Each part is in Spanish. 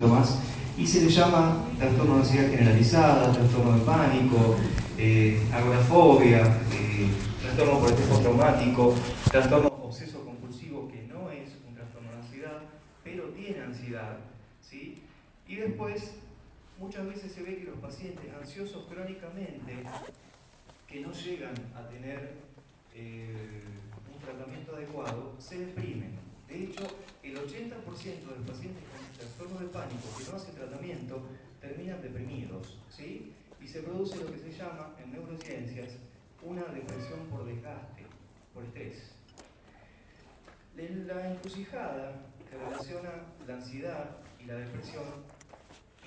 más, y se le llama trastorno de ansiedad generalizada, trastorno de pánico, agorafobia, trastorno por estrés postraumático, trastorno obseso compulsivo, que no es un trastorno de ansiedad, pero tiene ansiedad, ¿sí? Y después, muchas veces se ve que los pacientes ansiosos crónicamente, que no llegan a tener un tratamiento adecuado, se deprimen. De hecho, el 80% de los pacientes con trastorno de pánico que no hacen tratamiento terminan deprimidos, ¿sí? Y se produce lo que se llama en neurociencias una depresión por desgaste, por estrés. La encrucijada que relaciona la ansiedad y la depresión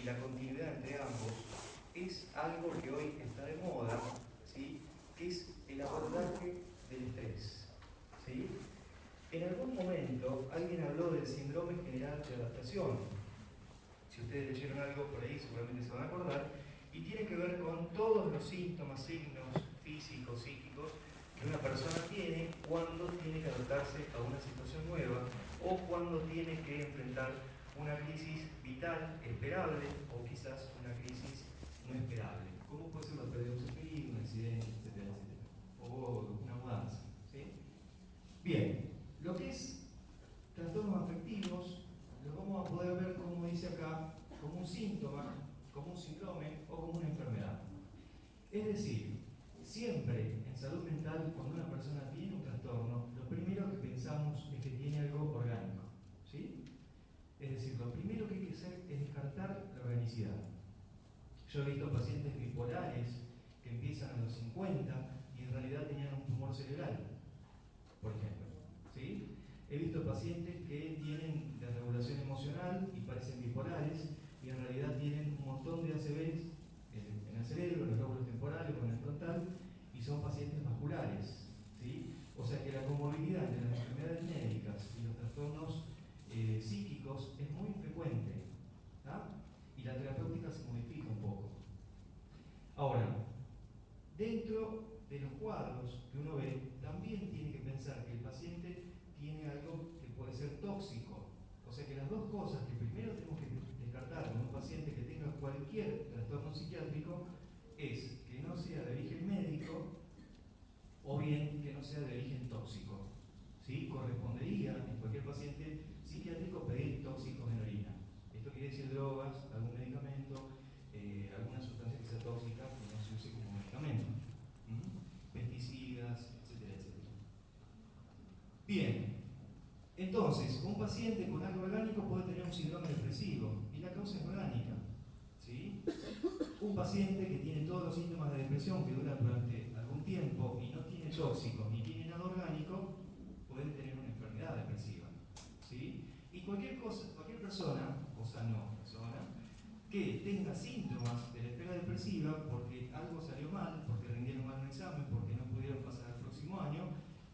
y la continuidad entre ambos es algo que hoy está de moda, ¿sí? Que es el abordaje del estrés, ¿sí? En algún momento alguien habló del síndrome general de adaptación. Si ustedes leyeron algo por ahí, seguramente se van a acordar. Y tiene que ver con todos los síntomas, signos físicos, psíquicos que una persona tiene cuando tiene que adaptarse a una situación nueva o cuando tiene que enfrentar una crisis vital esperable o quizás una crisis no esperable. ¿Cómo puede ser la pérdida de un ser querido, un accidente, etcétera, etcétera? O una mudanza, ¿sí? Bien, lo que es trastornos afectivos los vamos a poder ver, como dice acá, como un síntoma, como un síndrome o como una enfermedad. Es decir, siempre en salud mental, cuando una persona tiene un trastorno, lo primero que pensamos es que tiene algo orgánico, ¿sí? Es decir, lo primero que hay que hacer es descartar la organicidad. Yo he visto pacientes bipolares que empiezan a los 50 y en realidad tenían un tumor cerebral, por ejemplo, ¿sí? He visto pacientes que tienen desregulación emocional y parecen bipolares y en realidad tienen un montón de ACVs en el cerebro, en los lóbulos temporales o en el frontal y son pacientes vasculares, ¿sí? O sea que la comorbilidad entre las enfermedades médicas y los trastornos psíquicos es muy frecuente, ¿tá? Y la terapéutica se modifica un poco. Ahora, dentro de los cuadros que uno ve, también tiene que pensar que el paciente tiene algo que puede ser tóxico. O sea que las dos cosas que primero tenemos que descartar con un paciente que tenga cualquier trastorno psiquiátrico es que no sea de origen médico o bien que no sea de origen tóxico. ¿Sí? Correspondería en cualquier paciente psiquiátrico pedir tóxicos en orina. Esto quiere decir drogas, algún medicamento, alguna sustancia que sea tóxica que no se use como medicamento. Pesticidas, etcétera, etcétera. Bien, entonces, un paciente con algo orgánico puede tener un síndrome depresivo y la causa es orgánica, ¿sí? Un paciente que tiene todos los síntomas de depresión que duran durante algún tiempo y no tiene tóxicos ni tiene nada orgánico, puede tener una enfermedad depresiva, ¿sí? Y cualquier persona, cosa no persona, que tenga síntomas de la espera depresiva porque algo salió mal, porque rindieron mal un examen, porque no pudieron pasar al próximo año,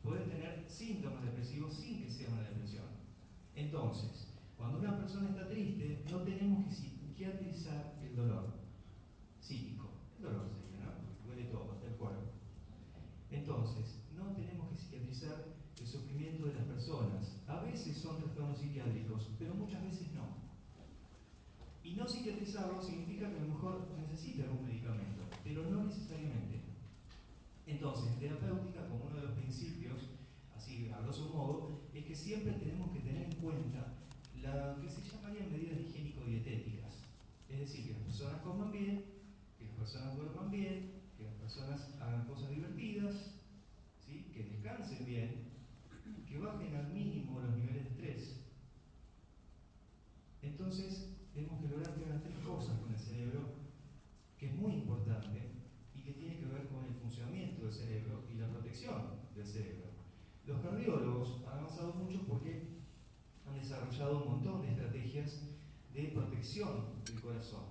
pueden tener síntomas depresivos sin que sea una depresión. Entonces, cuando una persona está triste, no tenemos que psiquiatrizar el dolor psíquico. El dolor sería, ¿no? Porque duele todo, hasta el cuerpo. Entonces, no tenemos que psiquiatrizar el sufrimiento de las personas. A veces son trastornos psiquiátricos, pero muchas veces no. Y no psiquiatrizarlo significa que a lo mejor necesita algún medicamento, pero no necesariamente. Entonces, en terapéutica, como uno de los principios, así a grosso modo, es que siempre tenemos que tener en cuenta lo que se llamarían medidas higiénico-dietéticas. Es decir, que las personas coman bien, que las personas duerman bien, que las personas hagan cosas divertidas, ¿sí? Que descansen bien, que bajen al mínimo los niveles de estrés. Entonces, tenemos que lograr que hagan tres cosas con el cerebro, que es muy importante y que tiene que ver con el funcionamiento del cerebro y la protección del cerebro. Los cardiólogos han avanzado mucho porque han desarrollado un montón de estrategias de protección del corazón.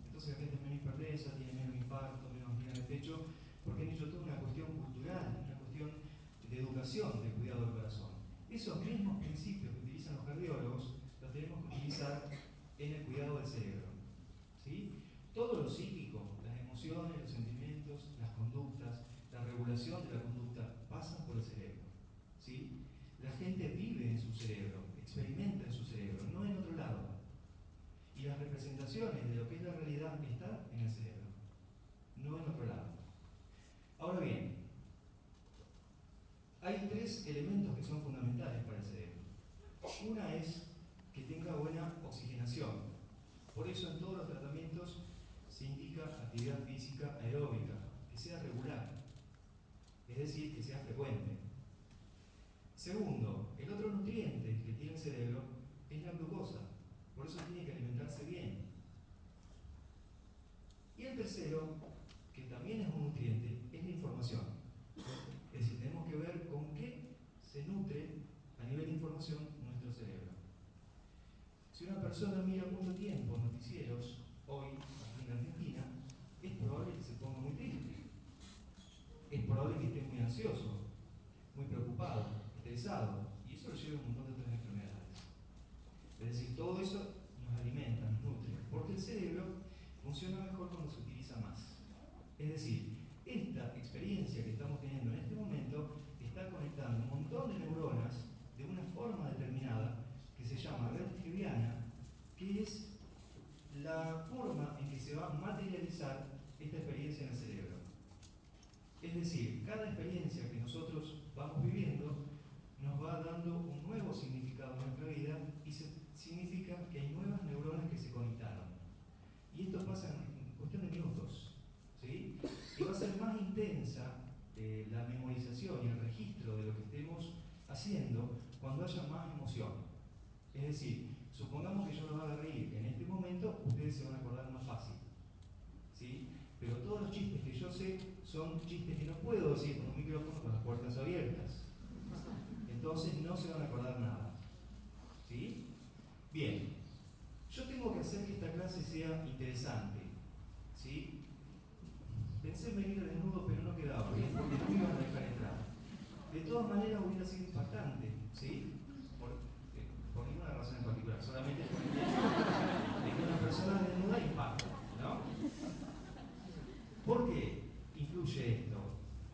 Entonces la gente es menos hipertensa, tiene menos infarto, menos angina de pecho, porque han hecho toda una cuestión cultural, una cuestión de educación del cuidado del corazón. Esos mismos principios que utilizan los cardiólogos los tenemos que utilizar en el cuidado del cerebro, ¿sí? Todo lo psíquico, las emociones, los sentimientos, las conductas, la regulación de la conducta pasan por el cerebro, ¿sí? La gente vive en su cerebro, experimenta en su cerebro, no en otro lado. Y y las representaciones de lo que es la realidad están en el cerebro, no en otro lado. Ahora bien, hay tres elementos que son fundamentales para el cerebro. Una es que tenga buena oxigenación. Por eso en todos los tratamientos se indica actividad física aeróbica, que sea regular, es decir, que sea frecuente. Segundo, el otro nutriente que tiene el cerebro es la glucosa, por eso tiene que alimentarse bien. Y el tercero, que también es un nutriente, es la información. Es decir, tenemos que ver con qué se nutre a nivel de información nuestro cerebro. Si una persona mira mucho tiempo noticieros, hoy, aquí en Argentina, es probable que se ponga muy triste. Es probable que esté muy ansioso, muy preocupado, estresado, y eso lo lleva a un montón de otras enfermedades. Es decir, todo eso nos alimenta, nos nutre, porque el cerebro funciona mejor cuando se utiliza más. Es decir, esta experiencia que estamos teniendo en este momento está conectando un montón de neuronas de una forma determinada que se llama red Hebbiana, que es la forma en que se va a materializar esta experiencia en el cerebro. Es decir, cada experiencia que nosotros vamos viviendo nos va dando un nuevo significado en nuestra vida y significa que hay nuevas neuronas que se conectaron. Y esto pasa en cuestión de minutos, ¿sí? Y va a ser más intensa la memorización y el registro de lo que estemos haciendo cuando haya más emoción. Es decir, supongamos que yo los haga reír en este momento, ustedes se van a acordar más fácil, ¿sí? Pero todos los chistes que yo sé son chistes que no puedo decir con un micrófono con las puertas abiertas. Entonces no se van a acordar nada, ¿sí? Bien, yo tengo que hacer que esta clase sea interesante, ¿sí? Pensé en venir desnudo, pero no quedaba bien, porque no me iban a dejar entrar. De todas maneras hubiera sido impactante, ¿sí? Por ninguna razón en particular, solamente por el hecho de que una persona desnuda impacta, ¿no? ¿Por qué influye esto?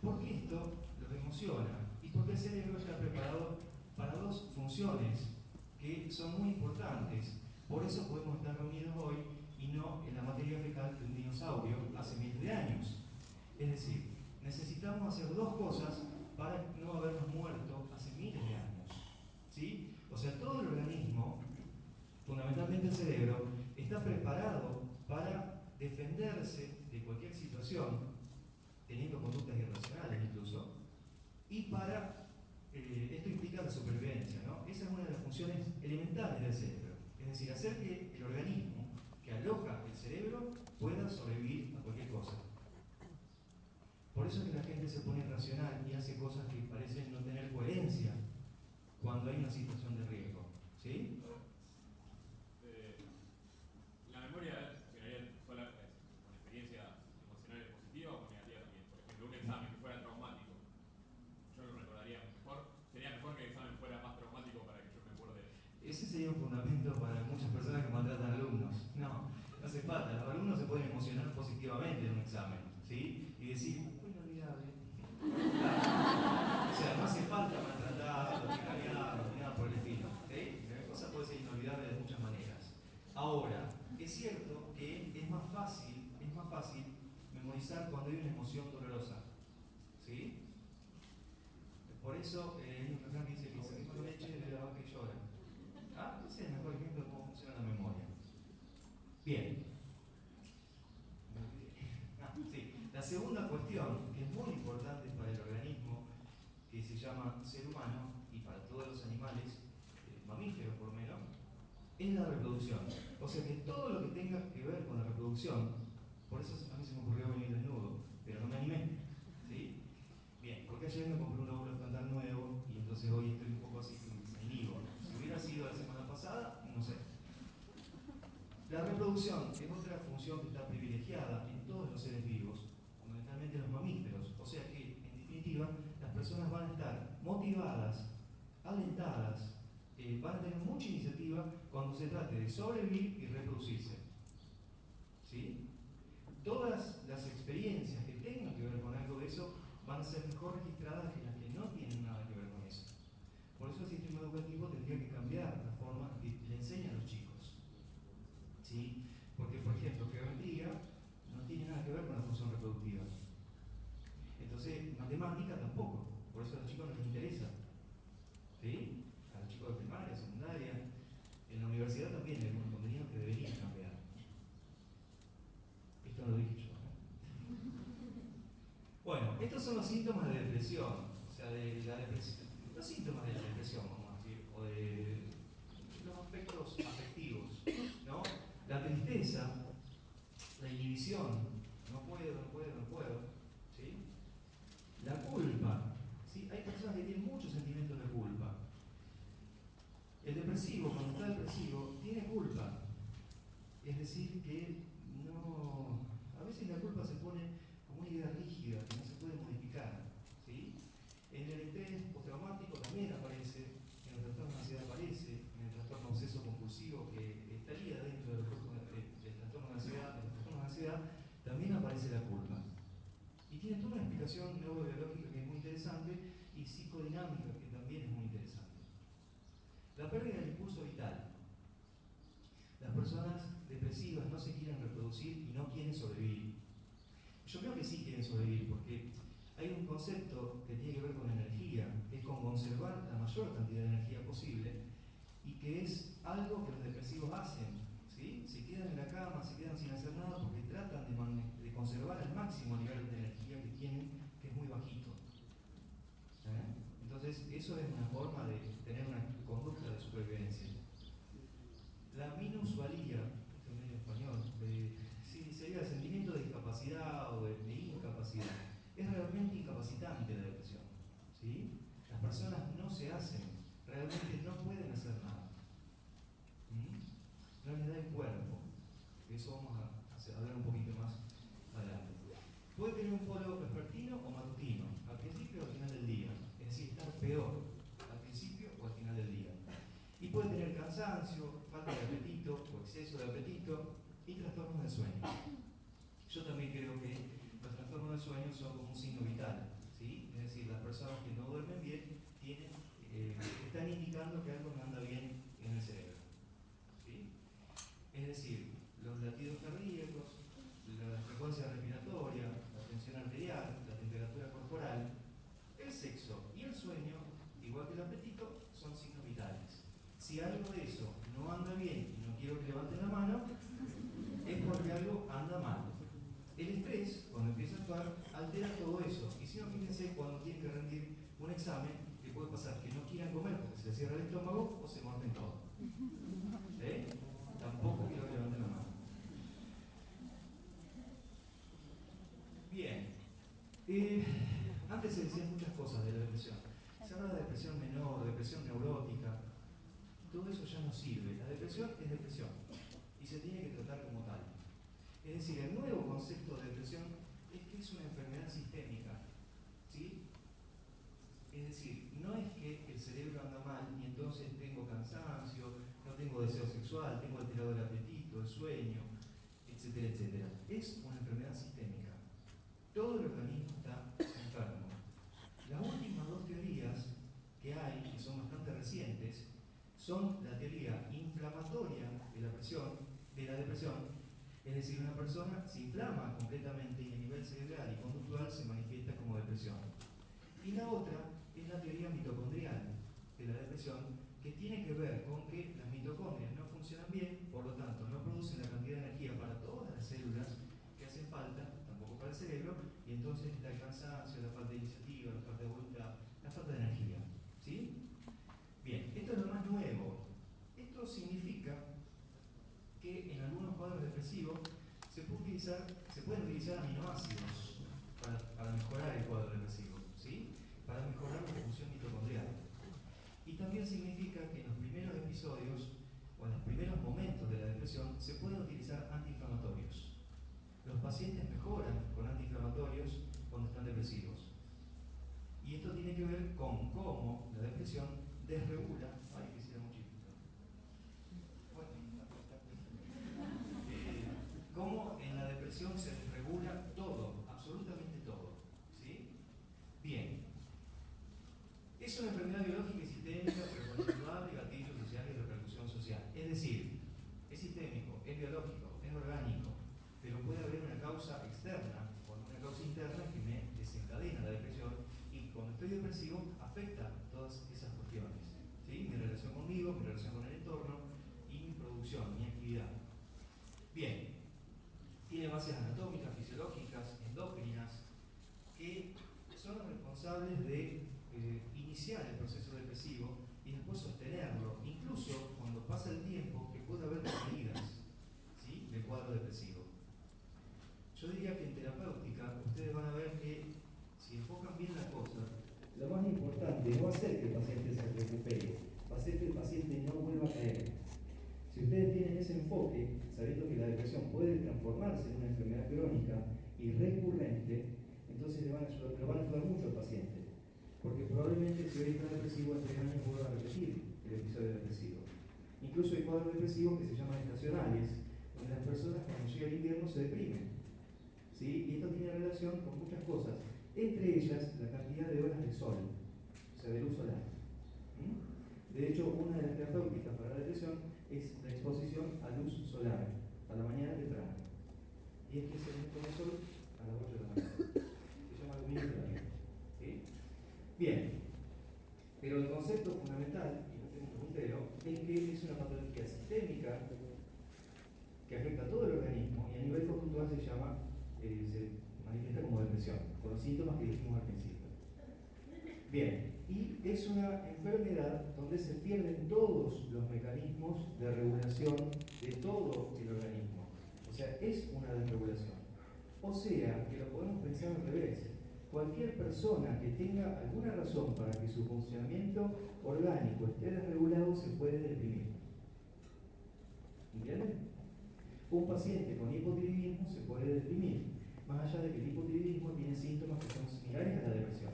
Porque esto los emociona y porque el cerebro está preparado para dos funciones que son muy importantes. Por eso podemos estar reunidos hoy y no en la materia fecal de un dinosaurio hace miles de años. Es decir, necesitamos hacer dos cosas para no habernos muerto hace miles de años. ¿Sí? O sea, todo el organismo, fundamentalmente el cerebro, está preparado para defenderse de cualquier situación, teniendo conductas irracionales incluso, y para, esto implica la supervivencia, ¿no? Esa es una de las funciones elementales del cerebro, es decir, hacer que el organismo que aloja el cerebro pueda sobrevivir a cualquier cosa. Por eso es que la gente se pone irracional y hace cosas que parecen no tener coherencia cuando hay una situación de riesgo, ¿sí? La memoria generaría sola con experiencias emocionales positivas o negativas también. Por ejemplo, un examen que fuera traumático, yo lo recordaría mejor. Sería mejor que el examen fuera más traumático para que yo me acuerde. Ese sería un fundamento para muchas personas que maltratan alumnos. No, no hace falta. Los alumnos se pueden emocionar positivamente en un examen, ¿sí? Y decir, fue inolvidable. O sea, no hace falta maltratarlo, chicanearlo, ni nada por el estilo, ¿sí? La cosa puede ser inolvidable de muchas maneras. Ahora, es cierto que es más fácil memorizar cuando hay una emoción dolorosa, ¿sí? Por eso hay un refrán que dice que se quema la leche de la vaca que llora. Ah, ese es el mejor ejemplo de cómo funciona la memoria. Bien. Sí. La segunda cuestión, que es muy importante para el organismo, que se llama ser humano, y para todos los animales, mamíferos por lo menos, es la reproducción. O sea que todo lo que tenga que ver con la reproducción, por eso a mí se me ocurrió venir desnudo, pero no me animé, ¿sí? Bien, porque ayer me compré un óvulo frontal nuevo y entonces hoy estoy un poco así, me inhibo. Si hubiera sido la semana pasada, no sé. La reproducción es otra función que está privilegiada en todos los seres vivos, fundamentalmente los mamíferos. O sea que, en definitiva, las personas van a estar motivadas, alentadas, van a tener mucha iniciativa cuando se trate de sobrevivir y reproducirse. ¿Sí? Todas las experiencias que tengan que ver con algo de eso van a ser mejor registradas que las que no tienen nada que ver con eso. Por eso el sistema educativo tendría que cambiar la forma que le enseñan a los chicos. ¿Sí? Porque, por ejemplo, geometría no tiene nada que ver con la función reproductiva. Entonces, matemática tampoco. Por eso a los chicos no les interesa. ¿Sí? A los chicos de primaria, secundaria. En la universidad también hay algunos contenidos que deberían cambiar. Esto no lo dije yo. Bueno, estos son los síntomas de depresión. O sea, de la depresión. Los síntomas de la depresión, vamos a decir. O de los aspectos afectivos. ¿No? La tristeza, la inhibición. No puedo, no puedo, no puedo. ¿Sí? La culpa. ¿Sí? Hay personas que tienen muchos sentimientos de culpa. El depresivo, cuando está depresivo, tiene culpa. Es decir, que no. A veces la culpa se pone como una idea rígida que no se puede modificar. ¿Sí? En el estrés postraumático también aparece, en el trastorno de ansiedad aparece, en el trastorno obseso compulsivo que estaría dentro del trastorno de ansiedad, también aparece la culpa. Y tiene toda una explicación neurobiológica que es muy interesante y psicodinámica que también es muy interesante. La pérdida del impulso vital. Las personas depresivas no se quieren reproducir y no quieren sobrevivir. Yo creo que sí quieren sobrevivir porque hay un concepto que tiene que ver con energía, que es con conservar la mayor cantidad de energía posible y que es algo que los depresivos hacen. ¿Sí? Se quedan en la cama, se quedan sin hacer nada porque tratan de conservar al máximo el nivel de energía que tienen, que es muy bajito. Entonces, eso es una forma de tener una conducta de supervivencia. La minusvalía, esto es medio español, sí, sería el sentimiento de discapacidad o de incapacidad. Es realmente incapacitante la depresión. ¿Sí? Las personas no se hacen, realmente no pueden hacer nada. No les da el cuerpo. De eso vamos a hablar un poquito más adelante. Puede tener un polo vespertino o matutino, al principio o al final del día. Es decir, estar peor al principio o al final del día. Y puede tener cansancio, falta de apetito o exceso de apetito y trastornos del sueño. Yo también creo que los trastornos del sueño son como un signo vital. ¿Sí? Es decir, las personas que no duermen bien están indicando que algo no anda bien en el cerebro. ¿Sí? Es decir, los latidos cardíacos, la frecuencia respiratoria, la tensión arterial, la temperatura corporal, el sexo y el sueño, igual que el apetito, son signos vitales. Si algo de eso no anda bien y no quiero que levanten la mano, es porque algo anda mal. El estrés, cuando empieza a actuar, altera todo eso. Y si no, fíjense cuando tienen que rendir un examen, que puede pasar que no quieran comer porque se les cierra el estómago o se muerden todo. Tampoco quiero que levanten la mano. Bien. Antes se decían muchas cosas de la depresión. Se habla de depresión menor, depresión neurótica. Todo eso ya no sirve. La depresión es depresión y se tiene que tratar como tal. Es decir, el nuevo concepto de depresión es que es una enfermedad sistémica. ¿Sí? Es decir, no es que el cerebro anda mal y entonces tengo cansancio, no tengo deseo sexual, tengo alterado el apetito, el sueño, etcétera, etcétera. Es una enfermedad sistémica. Todo el organismo está enfermo. Las últimas dos teorías que hay, que son bastante recientes, son la teoría inflamatoria de la depresión, es decir, una persona se inflama completamente y a nivel cerebral y conductual se manifiesta como depresión. Y la otra es la teoría mitocondrial de la depresión, que tiene que ver con que las mitocondrias no funcionan bien, por lo tanto no producen la cantidad de energía para todas las células que hacen falta, tampoco para el cerebro, y entonces está el cansancio, la falta de iniciativa, la falta de voluntad, la falta de energía. ¿Sí? Bien, esto es lo más nuevo. Esto significa que en algunos cuadros depresivos se pueden utilizar aminoácidos para mejorar el cuadro depresivo, ¿sí? Para mejorar la función mitocondrial. Y también significa que en los primeros episodios o en los primeros momentos de la depresión se pueden utilizar antiinflamatorios. Los pacientes mejoran con antiinflamatorios cuando están depresivos. Y esto tiene que ver con cómo la depresión desregula. Ay, quisiera muchísimo. Cómo en la depresión se desregula todo, absolutamente todo. ¿Sí? Bien. Es una enfermedad biológica y sistémica, pero con indudable gatillo social y repercusión social. Es decir, es sistémico, es biológico, es es orgánico, pero puede haber una causa externa o una causa interna que me desencadena la depresión y cuando estoy depresivo afecta todas esas cuestiones, ¿sí? Mi relación conmigo, mi relación con el entorno y mi producción, mi actividad. Bien, tiene bases anatómicas, fisiológicas, endócrinas, que son los responsables de iniciar el proceso depresivo y después sostenerlo, incluso cuando pasa el tiempo que puede haber caídas, ¿sí?, del cuadro depresivo. Yo diría que en terapéutica ustedes van a ver que si enfocan bien la cosa, lo más importante no va a ser que el paciente se recupere, va a ser que el paciente no vuelva a caer. Si ustedes tienen ese enfoque, sabiendo que la depresión puede transformarse en una enfermedad crónica y recurrente, entonces lo van a ayudar mucho al paciente. Porque probablemente si hoy está depresivo, en 3 años vuelva a repetir el episodio depresivo. Incluso hay cuadros depresivos que se llaman estacionales, donde las personas cuando llega el invierno se deprimen. ¿Sí? Y esto tiene relación con muchas cosas, entre ellas la cantidad de horas de sol, o sea, de luz solar. De hecho, una de las terapéuticas para la depresión es la exposición a luz solar, a la mañana temprana. 10-15 minutos de sol a las 8 de la mañana. Se llama luminoterapia. ¿Sí? Bien, pero el concepto fundamental, y no tengo un puntero, es que es una patología sistémica que afecta a todo el organismo y a nivel conductual se manifiesta como depresión, con los síntomas que dijimos al principio. Bien, y es una enfermedad donde se pierden todos los mecanismos de regulación de todo el organismo. O sea, es una desregulación. O sea, que lo podemos pensar al revés. Cualquier persona que tenga alguna razón para que su funcionamiento orgánico esté desregulado se puede deprimir. ¿Entienden? Un paciente con hipotiroidismo se puede deprimir, más allá de que el hipotiroidismo tiene síntomas que son similares a la depresión.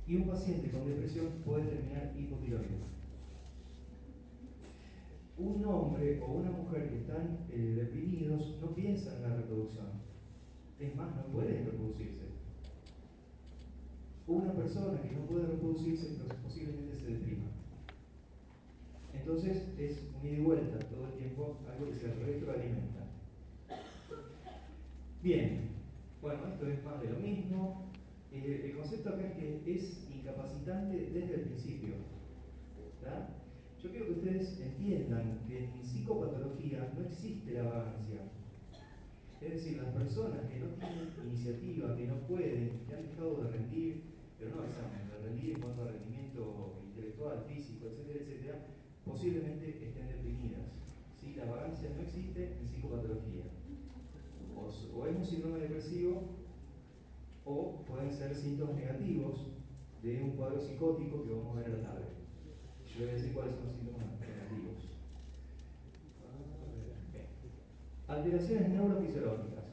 Y un paciente con depresión puede terminar hipotiroideo. Un hombre o una mujer que están deprimidos no piensan en la reproducción. Es más, no pueden reproducirse. Una persona que no puede reproducirse posiblemente se deprima. Entonces es un ida y vuelta todo el tiempo, algo que se retroalimenta. Bien, bueno, esto es más de lo mismo. El concepto acá es que es incapacitante desde el principio. ¿Tá? Yo quiero que ustedes entiendan que en psicopatología no existe la vagancia. Es decir, las personas que no tienen iniciativa, que no pueden, que han dejado de rendir, pero no examen, de rendir en cuanto a rendimiento intelectual, físico, etcétera, etcétera, posiblemente estén deprimidas. ¿Sí? La vagancia no existe en psicopatología. O es un síndrome depresivo o pueden ser síntomas negativos de un cuadro psicótico que vamos a ver a la tarde. Yo les voy a decir cuáles son los síntomas negativos. Alteraciones neurofisiológicas.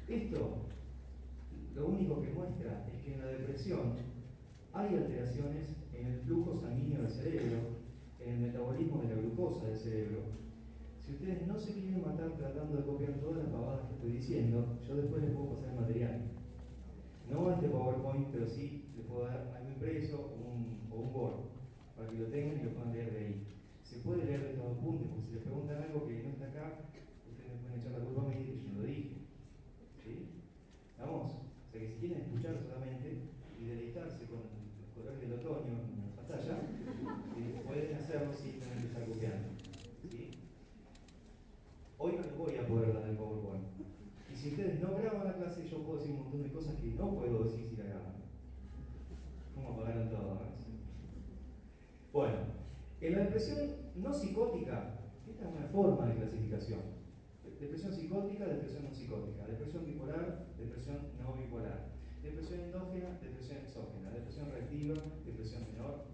Esto lo único que muestra es que en la depresión hay alteraciones en el flujo sanguíneo del cerebro, en el metabolismo de la glucosa del cerebro. Si ustedes no se quieren matar tratando de copiar todas las pavadas que estoy diciendo, yo después les puedo pasar el material. No este PowerPoint, pero sí les puedo dar algo impreso o un Word, para que lo tengan y lo puedan leer de ahí. Se puede leer de estos apuntes, porque si les preguntan algo que no está acá, ustedes me pueden echar la culpa a mí de que yo no lo dije. ¿Sí? ¿Vamos? O sea que si quieren escuchar solamente y deleitarse con los colores del otoño en la pantalla, pueden hacerlo sin tener que estar copiando. ¿Sí? Hoy no les voy a poder dar el PowerPoint. Y si ustedes no graban la clase, yo puedo decir un montón de cosas que no puedo decir si la graban. ¿Cómo apagaron todo? Bueno, en la depresión no psicótica, esta es una forma de clasificación. Depresión psicótica, depresión no psicótica, depresión bipolar, depresión no bipolar, depresión endógena, depresión exógena, depresión reactiva, depresión menor,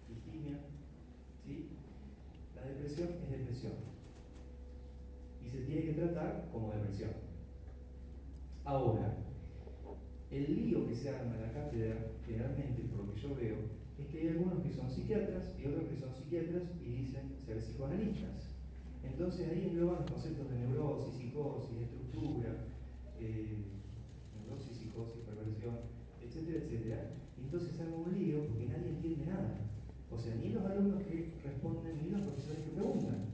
distimia. ¿Sí? La depresión es depresión y se tiene que tratar como depresión. Ahora, el lío que se arma en la cátedra, generalmente, por lo que yo veo, es que hay algunos que son psiquiatras y otros que son psiquiatras y dicen ser psicoanalistas. Entonces ahí engloban los conceptos de neurosis, psicosis, estructura, neurosis, psicosis, perversión, etcétera, etcétera. Y entonces se arma un lío porque nadie entiende nada. O sea, ni los alumnos que responden, ni los profesores que preguntan.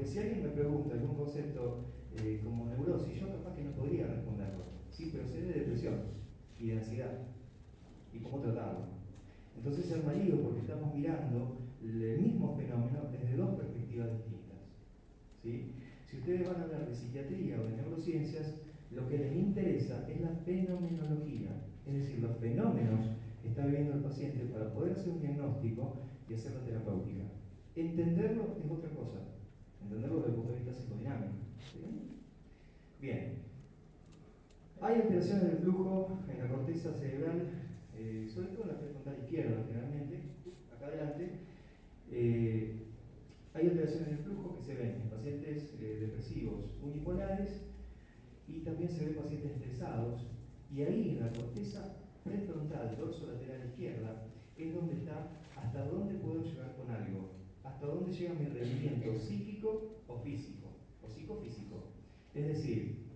si alguien me pregunta algún concepto como neurosis, yo capaz que no podría responderlo, ¿sí? Pero sé de depresión y de ansiedad y cómo tratarlo. Entonces es válido porque estamos mirando el mismo fenómeno desde dos perspectivas distintas, ¿sí? Si ustedes van a hablar de psiquiatría o de neurociencias, lo que les interesa es la fenomenología, es decir, los fenómenos que está viviendo el paciente para poder hacer un diagnóstico y hacer la terapéutica. Entenderlo es otra cosa, entenderlo desde el punto de vista psicodinámico. ¿Sí? Bien, hay alteraciones del flujo en la corteza cerebral, sobre todo en la prefrontal izquierda, generalmente, acá adelante. Hay alteraciones del flujo que se ven en pacientes depresivos unipolares y también se ven pacientes estresados. Y ahí en la corteza prefrontal, dorso lateral izquierda, es donde está hasta dónde puedo llegar con algo, hasta dónde llega mi rendimiento psíquico o físico, o psicofísico. Es decir,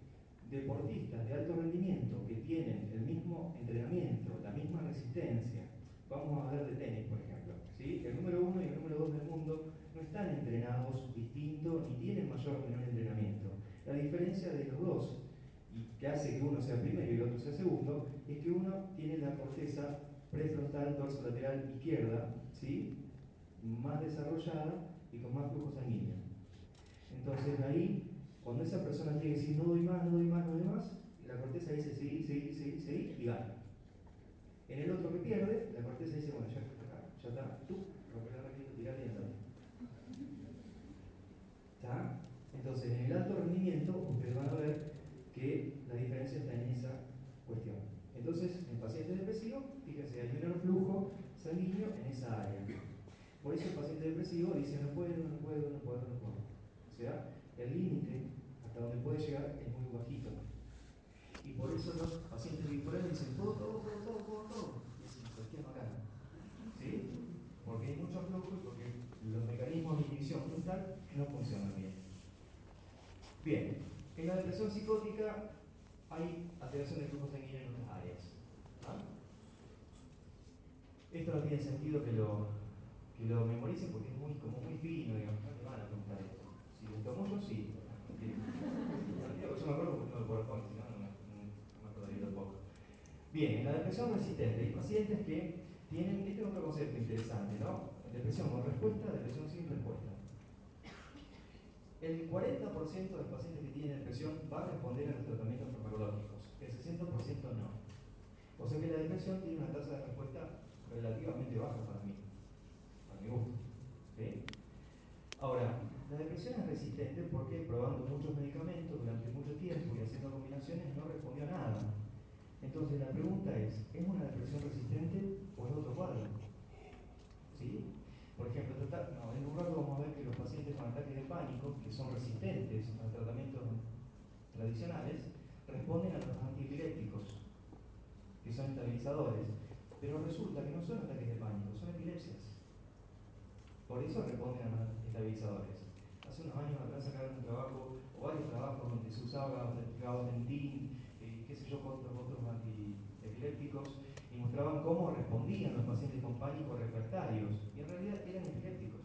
deportistas de alto rendimiento que tienen el mismo entrenamiento, la misma resistencia. Vamos a hablar de tenis, por ejemplo. ¿Sí? El número 1 y el número 2 del mundo no están entrenados distinto ni tienen mayor o menor entrenamiento. La diferencia de los dos, y que hace que uno sea primero y el otro sea segundo, es que uno tiene la corteza prefrontal dorsolateral izquierda, ¿sí? Más desarrollada y con más flujo sanguíneo. Entonces ahí, cuando esa persona tiene que decir no doy más, no doy más, no doy más, la corteza dice seguir y gana. En el otro que pierde, la corteza dice, bueno, ya está, tú, rompe la raqueta, tirate y andate. ¿Está? Entonces, en el alto rendimiento, ustedes van a ver que la diferencia está en esa cuestión. Entonces, en pacientes depresivos, fíjense, hay menor flujo sanguíneo en esa área. Por eso el paciente depresivo dice, no puedo. O sea, el límite hasta donde puede llegar es muy bajito. Y por eso los pacientes bipolares dicen todo. Y es una cuestión bacana. ¿Sí? Porque hay mucho flujo y porque los mecanismos de inhibición frontal no funcionan bien. Bien, en la depresión psicótica hay alteración del flujo sanguíneo en otras áreas. ¿Ah? Esto no tiene sentido que lo memoricen porque es muy fino, digamos, no te van a preguntar esto. Si les tomo yo, sí. Yo me acuerdo porque tengo el PowerPoint, si no, no me acordaría tampoco. Bien, en la depresión resistente hay pacientes que tienen, este es otro concepto interesante, ¿no? Depresión con respuesta, depresión sin respuesta. El 40% de los pacientes que tienen depresión va a responder a los tratamientos farmacológicos, el 60% no. O sea que la depresión tiene una tasa de respuesta relativamente baja para mí, para mi gusto. ¿Sí? Ahora, la depresión es resistente porque probando muchos medicamentos durante mucho tiempo y haciendo combinaciones no respondió a nada. Entonces la pregunta es una depresión resistente o es otro cuadro? ¿Sí? Por ejemplo, en un rato vamos a ver que los pacientes con ataques de pánico, que son resistentes a tratamientos tradicionales, responden a los antiepilépticos, que son estabilizadores, pero resulta que no son ataques de pánico, son epilepsias. Por eso responden a los estabilizadores. Hace unos años atrás sacaron un trabajo, o varios trabajos, donde se usaba gabapentin, qué sé yo, otros antiepilépticos, y mostraban cómo respondían los pacientes con pánico refractarios, y en realidad eran epilépticos.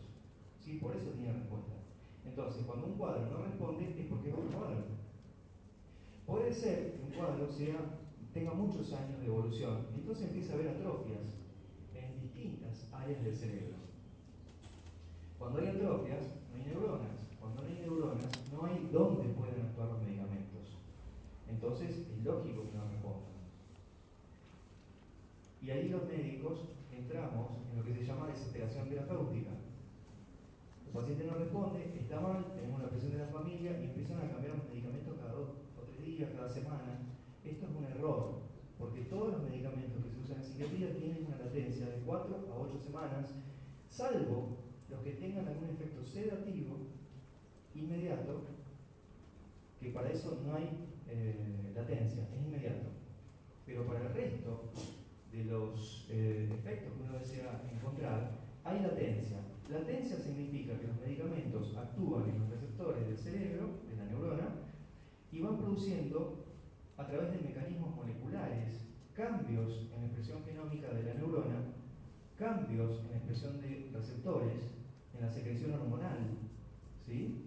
¿Sí? Por eso tenían respuesta. Entonces, cuando un cuadro no responde, es porque es otro cuadro. Puede ser que un cuadro tenga muchos años de evolución, y entonces empieza a haber atrofias en distintas áreas del cerebro. Cuando hay atrofias, no hay neuronas. Cuando no hay neuronas, no hay dónde pueden actuar los medicamentos. Entonces, es lógico que no respondan. Y ahí los médicos entramos en lo que se llama desesperación terapéutica. El paciente no responde, está mal, tenemos la presión de la familia y empiezan a cambiar los medicamentos cada 2 o 3 días, cada semana. Esto es un error, porque todos los medicamentos que se usan en psiquiatría tienen una latencia de 4 a 8 semanas, salvo los que tengan algún efecto sedativo inmediato, que para eso no hay latencia, es inmediato. Pero para el resto de los efectos que uno desea encontrar, hay latencia. Latencia significa que los medicamentos actúan en los receptores del cerebro, de la neurona, y van produciendo, a través de mecanismos moleculares, cambios en la expresión genómica de la neurona, cambios en la expresión de receptores, en la secreción hormonal, ¿sí?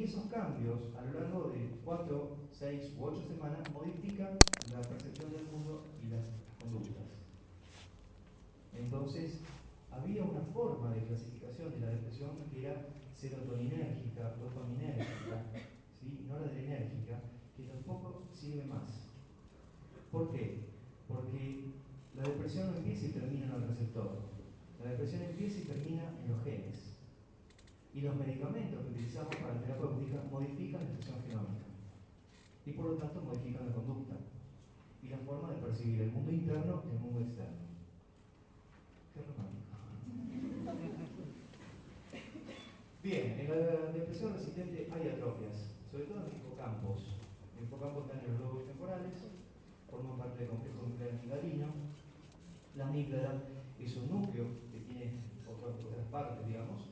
esos cambios, a lo largo de 4, 6 u 8 semanas, modifican la percepción del mundo y las conductas. Entonces, había una forma de clasificación de la depresión que era serotoninérgica, dopaminérgica, ¿sí? Noradrenérgica, que tampoco sirve más. ¿Por qué? Porque la depresión no empieza y termina en el receptor. La depresión empieza y termina en los genes. Y los medicamentos que utilizamos para la terapéutica modifican la expresión genómica. Y por lo tanto modifican la conducta y la forma de percibir el mundo interno y el mundo externo. Qué romántico. Bien, en la depresión resistente hay atrofias, sobre todo en los hipocampos. En el hipocampo están los lobos temporales, forman parte del complejo nuclear amigdalino. La amígdala es un núcleo que tiene otras partes, digamos,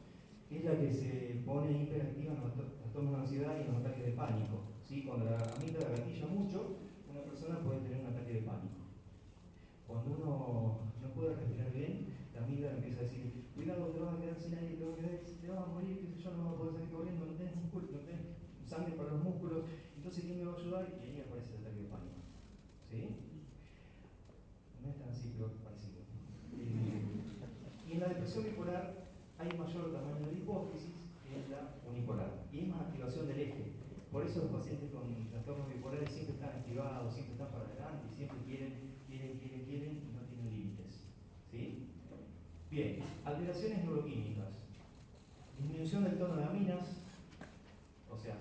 que es la que se pone hiperactiva en los trastornos de ansiedad y en los ataques de pánico. ¿Sí? Cuando la amígdala gatilla mucho, una persona puede tener un ataque de pánico. Cuando uno no puede respirar bien, la amígdala empieza a decir: cuidado, te vas a quedar sin aire, te vas a morir, qué sé yo, no vas a poder salir corriendo, no tenés músculo, no tenés sangre para los músculos, entonces ¿quién me va a ayudar? Y ahí aparece el ataque de pánico. ¿Sí? No es tan así, pero parecido. Y en la depresión bipolar hay mayor tamaño de la hipófisis que en la unipolar. Y hay más activación del eje. Por eso los pacientes con trastornos bipolares siempre están activados, siempre están para adelante, siempre quieren y no tienen límites. ¿Sí? Bien, alteraciones neuroquímicas. Disminución del tono de aminas, o sea,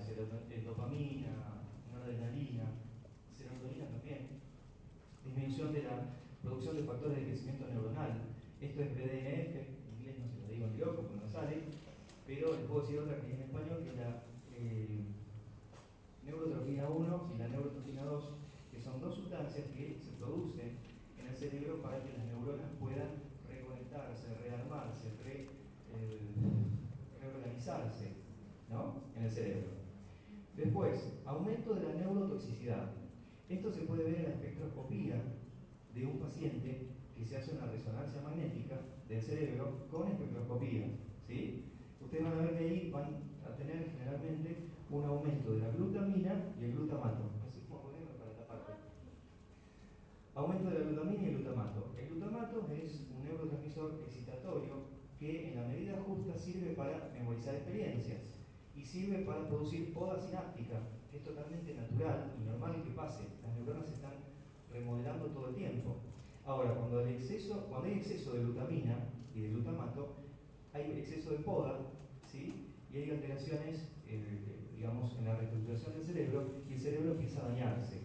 dopamina, noradrenalina, serotonina también. Disminución de la producción de factores de crecimiento neuronal. Esto es BDNF, en inglés no se lo digo ni loco porque no sale, pero les puedo decir otra que es en español, que es la neurotroquina 1 y la neurotroquina 2, que son dos sustancias que se producen en el cerebro para que las neuronas puedan reconectarse, rearmarse, reorganizarse, ¿no? En el cerebro. Después, aumento de la neurotoxicidad. Esto se puede ver en la espectroscopía de un paciente que se hace una resonancia magnética del cerebro con espectroscopía. ¿Sí? Ustedes van a ver que ahí van a tener generalmente un aumento de la glutamina y el glutamato. Así como ponerlo para esta parte. Aumento de la glutamina y el glutamato. El glutamato es un neurotransmisor excitatorio que en la medida justa sirve para memorizar experiencias y sirve para producir poda sináptica, que es totalmente natural y normal que pase. Las neuronas se están remodelando todo el tiempo. Ahora, cuando hay exceso de glutamina y de glutamato, hay exceso de poda, ¿sí? Y hay alteraciones, digamos, en la reestructuración del cerebro, y el cerebro empieza a dañarse.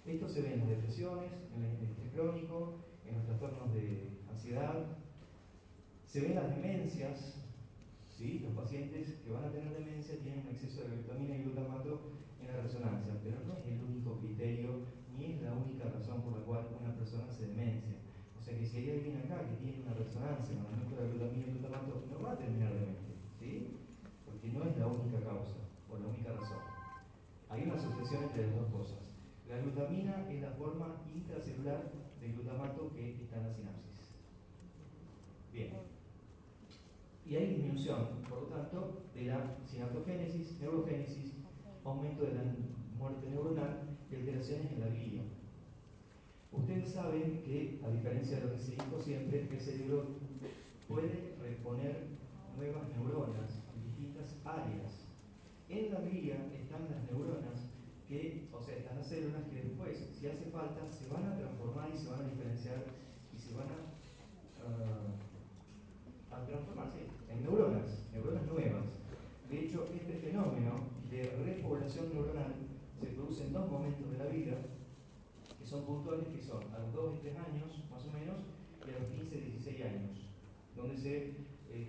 Esto se ve en las depresiones, en el estrés crónico, en los trastornos de ansiedad, se ve en las demencias. ¿Sí? Los pacientes que van a tener demencia tienen un exceso de glutamina y glutamato en la resonancia, pero no es el único criterio ni es la única razón por la cual una persona se demencia. O sea que si hay alguien acá que tiene una resonancia con aumento de la glutamina y glutamato, no va a terminar demente, ¿sí? Porque no es la única causa o la única razón. Hay una asociación entre las dos cosas. La glutamina es la forma intracelular de glutamato que está en la sinapsis. Bien. Y hay disminución, por lo tanto, de la sinaptogénesis, neurogénesis, aumento de la muerte neuronal y alteraciones en la glía. Ustedes saben que, a diferencia de lo que se dijo siempre, el cerebro puede reponer nuevas neuronas en distintas áreas. En la glía están las neuronas están las células que después, si hace falta, se van a transformar y se van a diferenciar y se van a transformarse en neuronas nuevas. De hecho, este fenómeno de repoblación neuronal se produce en dos momentos de la vida que son puntuales, que son a los 2 y 3 años, más o menos, y a los 15 y 16 años, donde se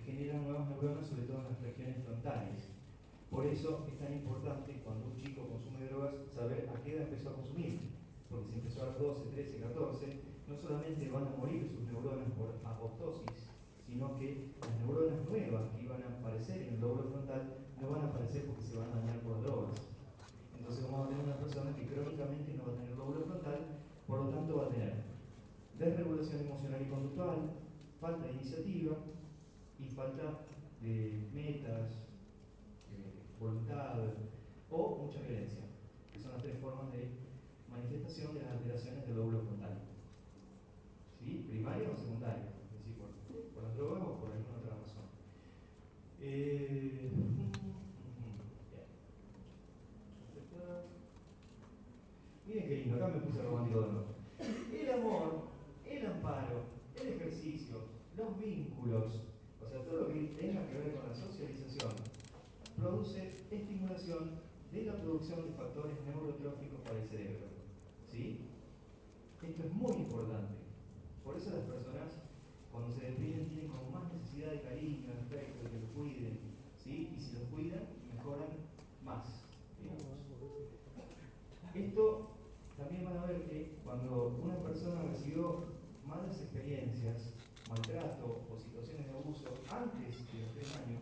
generan nuevas neuronas, sobre todo en las regiones frontales. Por eso es tan importante cuando un chico consume drogas saber a qué edad empezó a consumir, porque si empezó a los 12, 13, 14, no solamente van a morir sus neuronas por apoptosis, sino que las neuronas nuevas que iban a aparecer en el lóbulo frontal no van a aparecer porque se van a dañar por las drogas. Entonces vamos a tener una persona que crónicamente no va a tener lóbulo frontal, por lo tanto va a tener desregulación emocional y conductual, falta de iniciativa y falta de metas, voluntad ansiedad o mucha violencia, que son las tres formas de manifestación de las alteraciones del lóbulo frontal. ¿Sí? ¿Primaria o secundaria? Es decir, por las drogas o por alguna otra razón. Bien. Miren qué lindo, acá me puse romántico de nuevo. El amor, el amparo, el ejercicio, los vínculos, o sea, todo lo que tenga que ver con la socialización, produce estimulación de la producción de factores neurotróficos para el cerebro. ¿Sí? Esto es muy importante. Por eso las personas, cuando se deprimian, tienen como más necesidad de cariño, de afecto, de que los cuiden. ¿Sí? Y si los cuidan, mejoran más, digamos. Esto también van a ver que cuando una persona recibió malas experiencias, maltrato o situaciones de abuso antes de los 3 años,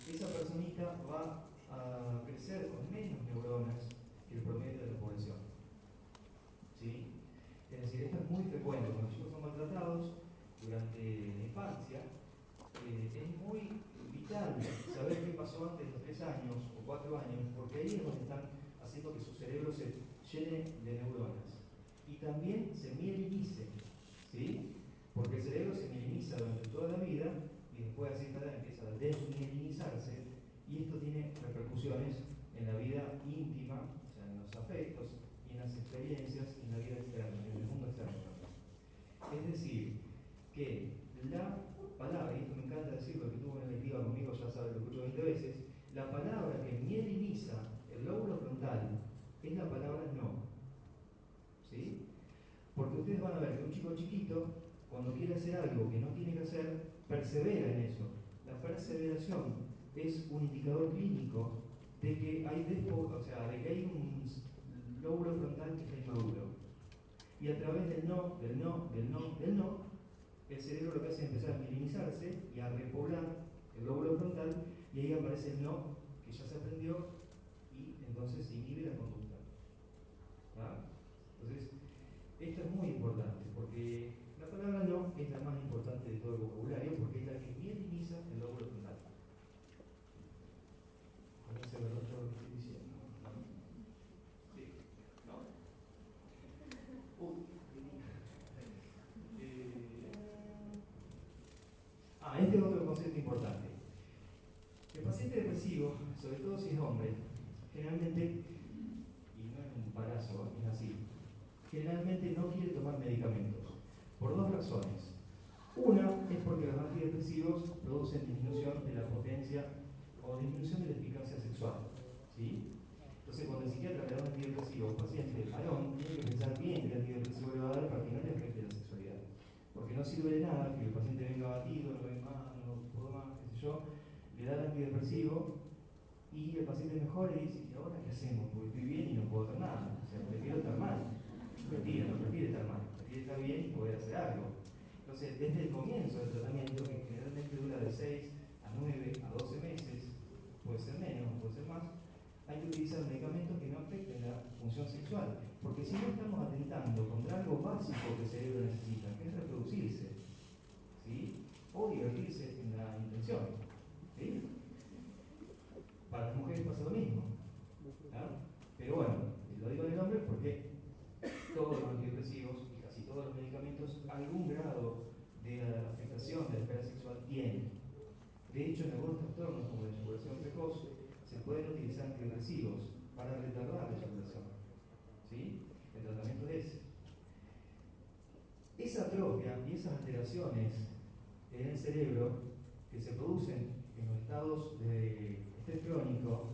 esa personita va a crecer con menos neuronas que el promedio de la población. ¿Sí? Es decir, esto es muy frecuente. Cuando los chicos son maltratados durante la infancia, es muy vital saber qué pasó antes de los 3 años o 4 años, porque ahí es donde están haciendo que su cerebro se llene de neuronas. Y también se mielinice, ¿sí? Porque el cerebro se mieliniza durante toda la vida y después a cierta edad empieza a desmielinizarse, y esto tiene repercusiones en la vida íntima, o sea, en los afectos, y en las experiencias, y en la vida externa, en el mundo externo también. Es decir, que la palabra, y esto me encanta decirlo, que tuvo una electiva conmigo, ya sabe, lo escucho 20 veces, la palabra que mieliniza el lóbulo frontal es la palabra no. ¿Sí? Porque ustedes van a ver que un chico chiquito, cuando quiere hacer algo que no tiene que hacer, persevera en eso. La perseveración es un indicador clínico de que hay de que hay un lóbulo frontal que está inmaduro. Y a través del no, del no, del no, del no, el cerebro lo que hace es empezar a mielinizarse y a repoblar el lóbulo frontal, y ahí aparece el no, que ya se aprendió, y entonces se inhibe la conducta. ¿Ah? Entonces, esto es muy importante, porque la palabra no es la más importante de todo el vocabulario, porque es la que mieliniza el lóbulo frontal. ¿Parece verdad todo lo que estoy diciendo? ¿No? ¿Sí? ¿No? Este es otro concepto importante. El paciente depresivo, sobre todo si es hombre, generalmente, y no es un palazo, es así, generalmente no quiere tomar medicamentos, por 2 razones. Una es porque los antidepresivos producen disminución de la potencia o disminución de la eficacia sexual. ¿Sí? Entonces, cuando el psiquiatra le da un antidepresivo a un paciente varón, tiene que pensar bien que el antidepresivo le va a dar para que no le afecte la sexualidad. Porque no sirve de nada que el paciente venga abatido, no ve más, no puedo más, qué sé yo, le da el antidepresivo y el paciente mejora y dice, ¿y ahora qué hacemos? Porque estoy bien y no puedo hacer nada. O sea, prefiero estar mal. Mentira, no prefiere estar mal, prefiere estar bien y poder hacer algo. Entonces, desde el comienzo del tratamiento, que generalmente dura de 6 a 9 a 12 meses, puede ser menos, puede ser más, hay que utilizar medicamentos que no afecten la función sexual, porque si no estamos atentando contra algo básico que el cerebro necesita, que es reproducirse, ¿sí? O divertirse en la intención, ¿sí? Para las mujeres pasa lo mismo, ¿ah? Pero bueno, lo digo en el hombre porque todos los antidepresivos y casi todos los medicamentos algún grado de afectación de la esfera sexual tienen. De hecho, en algunos trastornos como la eyaculación precoz se pueden utilizar antidepresivos para retardar la eyaculación. ¿Sí? El tratamiento es ese. Esa atrofia y esas alteraciones en el cerebro que se producen en los estados de estrés crónico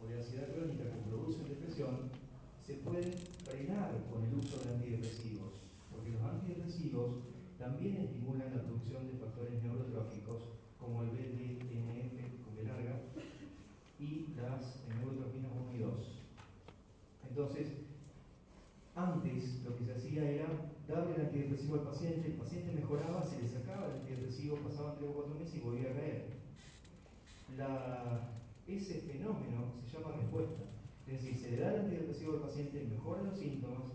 o de ansiedad crónica que producen depresión se pueden frenar con el uso de antidepresivos, porque los antidepresivos también estimulan la producción de factores neurotróficos como el BDNF con B larga y las neurotrofinas 1 y 2. Entonces, antes lo que se hacía era darle el antidepresivo al paciente, el paciente mejoraba, se le sacaba el antidepresivo, pasaban 3 o 4 meses y volvía a caer. Ese fenómeno se llama respuesta. Es decir, se le da el antidepresivo al paciente, mejora los síntomas,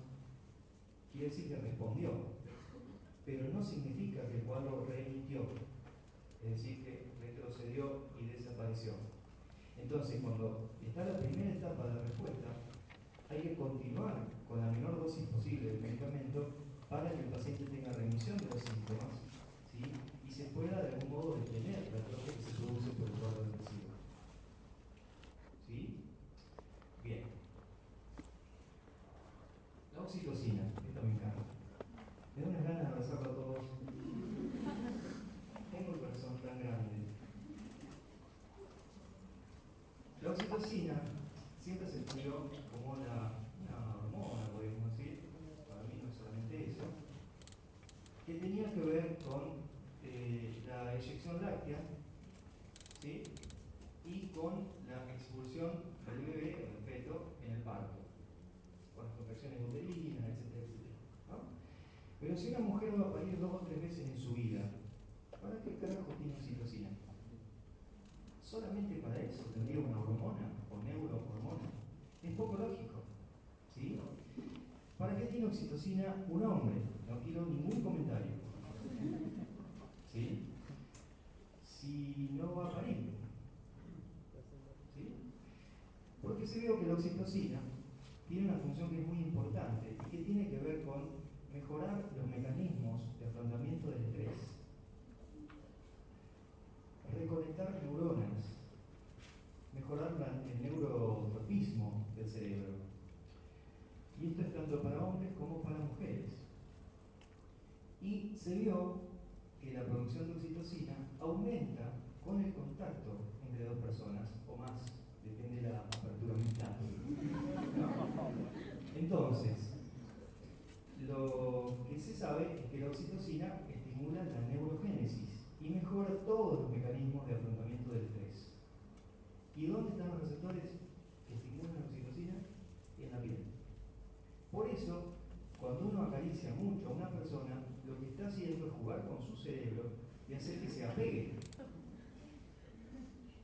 quiere decir que respondió, pero no significa que el cuadro remitió, es decir, que retrocedió y desapareció. Entonces, cuando está la primera etapa de respuesta, hay que continuar con la menor dosis posible del medicamento para que el paciente tenga remisión de los síntomas, ¿sí? Y se pueda de algún modo detener la atrofia que se produce por el cuadro depresivo. ¿Sí? Bien. La oxitocina, esta me encanta. Me da unas ganas de abrazarlo a todos. Tengo el corazón tan grande. La oxitocina siempre se estudió como una hormona, podríamos decir, para mí no es solamente eso, que tenía que ver con la eyección láctea, ¿sí? Y con la expulsión del bebé o del feto en el parto, con las contracciones uterinas, etcétera, etcétera, ¿no? Pero si una mujer va a parir 2 o 3 veces en su vida, ¿para qué carajo tiene oxitocina? ¿Solamente para eso tendría una hormona o neurohormona? Es poco lógico, ¿sí? ¿Para qué tiene oxitocina un hombre? No quiero ningún comentario, ¿sí? Si no va a parir, ¿sí? Porque se vio que la oxitocina tiene una función que es muy importante y que tiene que ver con mejorar los mecanismos de afrontamiento del estrés, reconectar neuronas, mejorar el neurotropismo del cerebro. Y esto es tanto para hombres como para mujeres. Y se vio que la producción de oxitocina aumenta con el contacto entre 2 personas o más, depende de la apertura mental. Entonces, lo que se sabe es que la oxitocina estimula la neurogénesis y mejora todos los mecanismos de afrontamiento del estrés. ¿Y dónde están los receptores que estimulan la oxitocina? En la piel. Por eso, cuando uno acaricia mucho a una persona, lo que está haciendo es jugar con su cerebro y hacer que se apegue.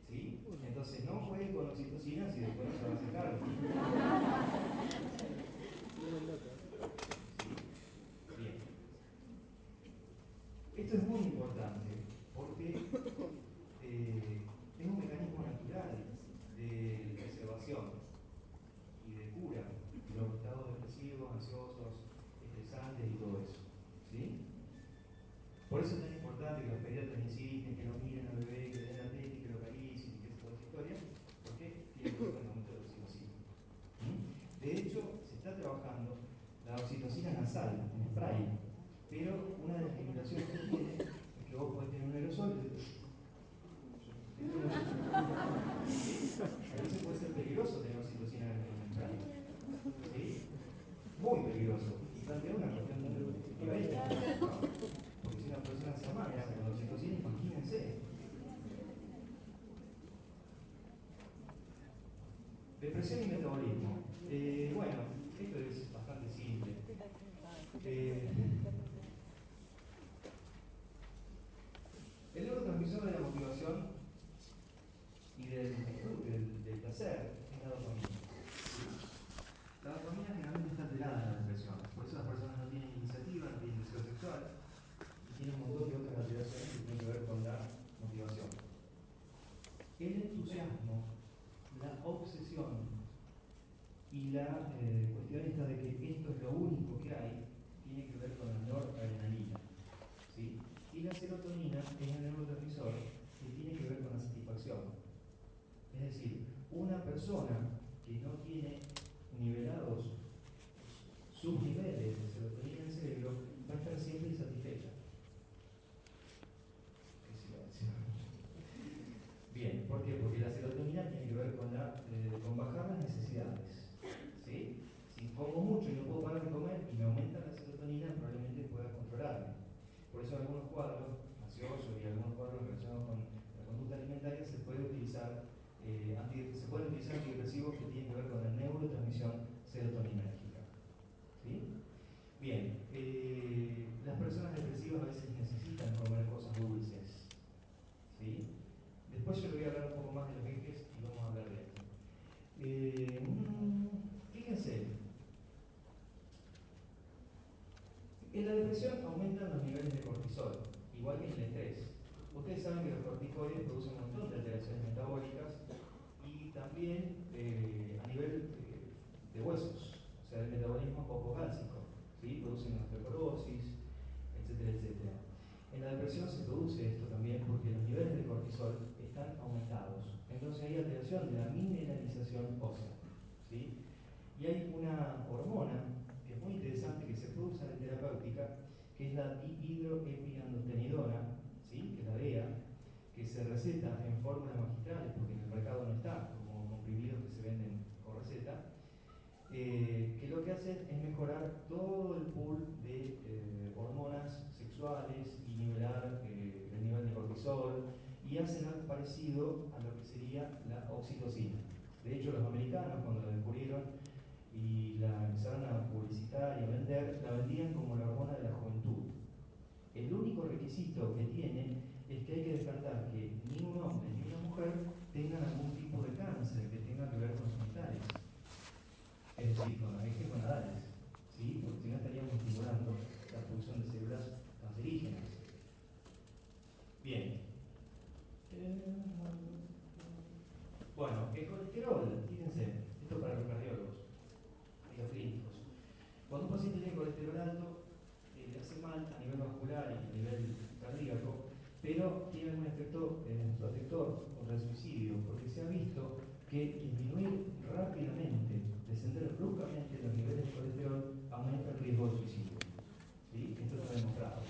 ¿Sí? Entonces no juegue con oxitocina si después no se va a hacer cargo. ¿Sí? Bien. Esto es muy importante porque es un mecanismo natural de preservación y de cura de los estados depresivos, ansiosos, estresantes y todo eso. ¿Sí? Por eso es tan importante que los pediatras insisten, que lo miren al bebé, que le den la teta y que lo acaricien y que es toda esa historia, porque tiene que ver con el aumento de la oxitocina. De hecho, se está trabajando la oxitocina nasal, en spray, pero una de las limitaciones que tiene es que vos podés tener un aerosol y a veces puede ser peligroso tener oxitocina en spray. ¿Sí? Muy peligroso. Y plantea una cuestión de ética, ¿no? Porque si una persona se amansa con oxitocina, imagínense. Depresión y metabolismo. Bueno, esto es bastante simple. El neurotransmisor de la motivación y del placer es la dopamina. La dopamina generalmente está alterada en la depresión, por eso las personas no tienen iniciativa, no tienen deseo sexual y tienen un montón de otras alteraciones que tienen que ver con la motivación. El entusiasmo, la obsesión y la cuestión esta de que esto es lo único que hay, tiene que ver con la noradrenalina, ¿sí? Y la serotonina es el neurotransmisor que tiene que ver con la satisfacción. Es decir, una persona que no tiene nivelados sus niveles de serotonina en el cerebro va a estar siempre insatisfecha. Qué silencio. Bien, ¿por qué? Porque la serotonina tiene que ver con bajar las necesidades. ¿Sí? Si como mucho y no puedo parar de comer y me aumenta la serotonina, probablemente pueda controlarme. Por eso algunos cuadros ansiosos y algunos cuadros relacionados con la conducta alimentaria se pueden utilizar antidepresivos que tienen que ver con la neurotransmisión serotoninérgica. ¿Sí? Bien, las personas depresivas a veces necesitan comer cosas dulces. ¿Sí? Después yo le voy a hablar un poco más de los ejes y vamos a hablar de esto. Fíjense, en la depresión aumentan los niveles de cortisol, igual que en el estrés. Ustedes saben que los corticoides producen un montón de alteraciones metabólicas y están aumentados. Entonces hay alteración de la mineralización ósea. ¿Sí? Y hay una hormona que es muy interesante que se puede usar en terapéutica, que es la dihidroepiandrostenedona, ¿sí? Que es la DEA, que se receta en fórmulas magistrales, porque en el mercado no está, como comprimidos que se venden con receta, que lo que hacen es mejorar todo el pool de hormonas sexuales y nivelar el nivel de cortisol, y hacen algo parecido a lo que sería la oxitocina. De hecho, los americanos, cuando la descubrieron y la empezaron a publicitar y a vender, la vendían como la hormona de la juventud. El único requisito que tiene es que hay que descartar que ni un hombre ni una mujer tengan algún tipo de cáncer que tenga que ver con los genitales, es decir, con la vejez gonadales, ¿sí? Porque si no estaríamos estimulando la producción de células cancerígenas. Bien. Bueno, el colesterol, fíjense, esto para los cardiólogos y los clínicos. Cuando un paciente tiene colesterol alto, le hace mal a nivel vascular y a nivel cardíaco, pero tiene algún efecto protector contra el suicidio, porque se ha visto que disminuir rápidamente, descender bruscamente los niveles de colesterol, aumenta el riesgo de suicidio. ¿Sí? Esto está demostrado.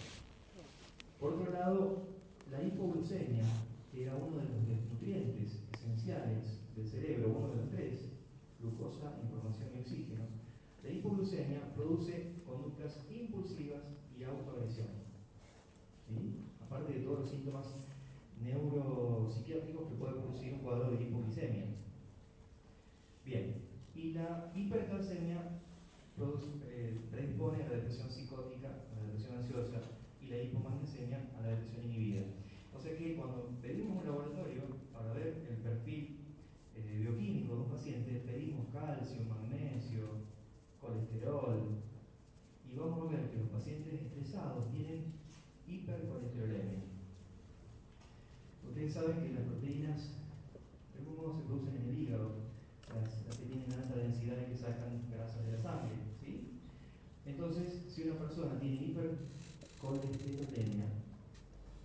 Por otro lado, la hipoglucemia, que era uno de los nutrientes esenciales del cerebro, uno de los tres, glucosa, información y oxígeno, la hipoglucemia produce conductas impulsivas y autoagresión. ¿Sí? Aparte de todos los síntomas neuropsiquiátricos que puede producir un cuadro de hipoglucemia. Bien, y la hipercalcemia predispone a la depresión psicótica, a la depresión ansiosa, y la hipomagnesemia a la depresión inhibida. O sea que cuando pedimos un laboratorio para ver el perfil bioquímico de un paciente, pedimos calcio, magnesio, colesterol, y vamos a ver que los pacientes estresados tienen hipercolesterolemia. Ustedes saben que las proteínas de algún modo se producen en el hígado, las que tienen alta densidad y que sacan grasas de la sangre, ¿sí? Entonces, si una persona tiene hipercolesterolemia,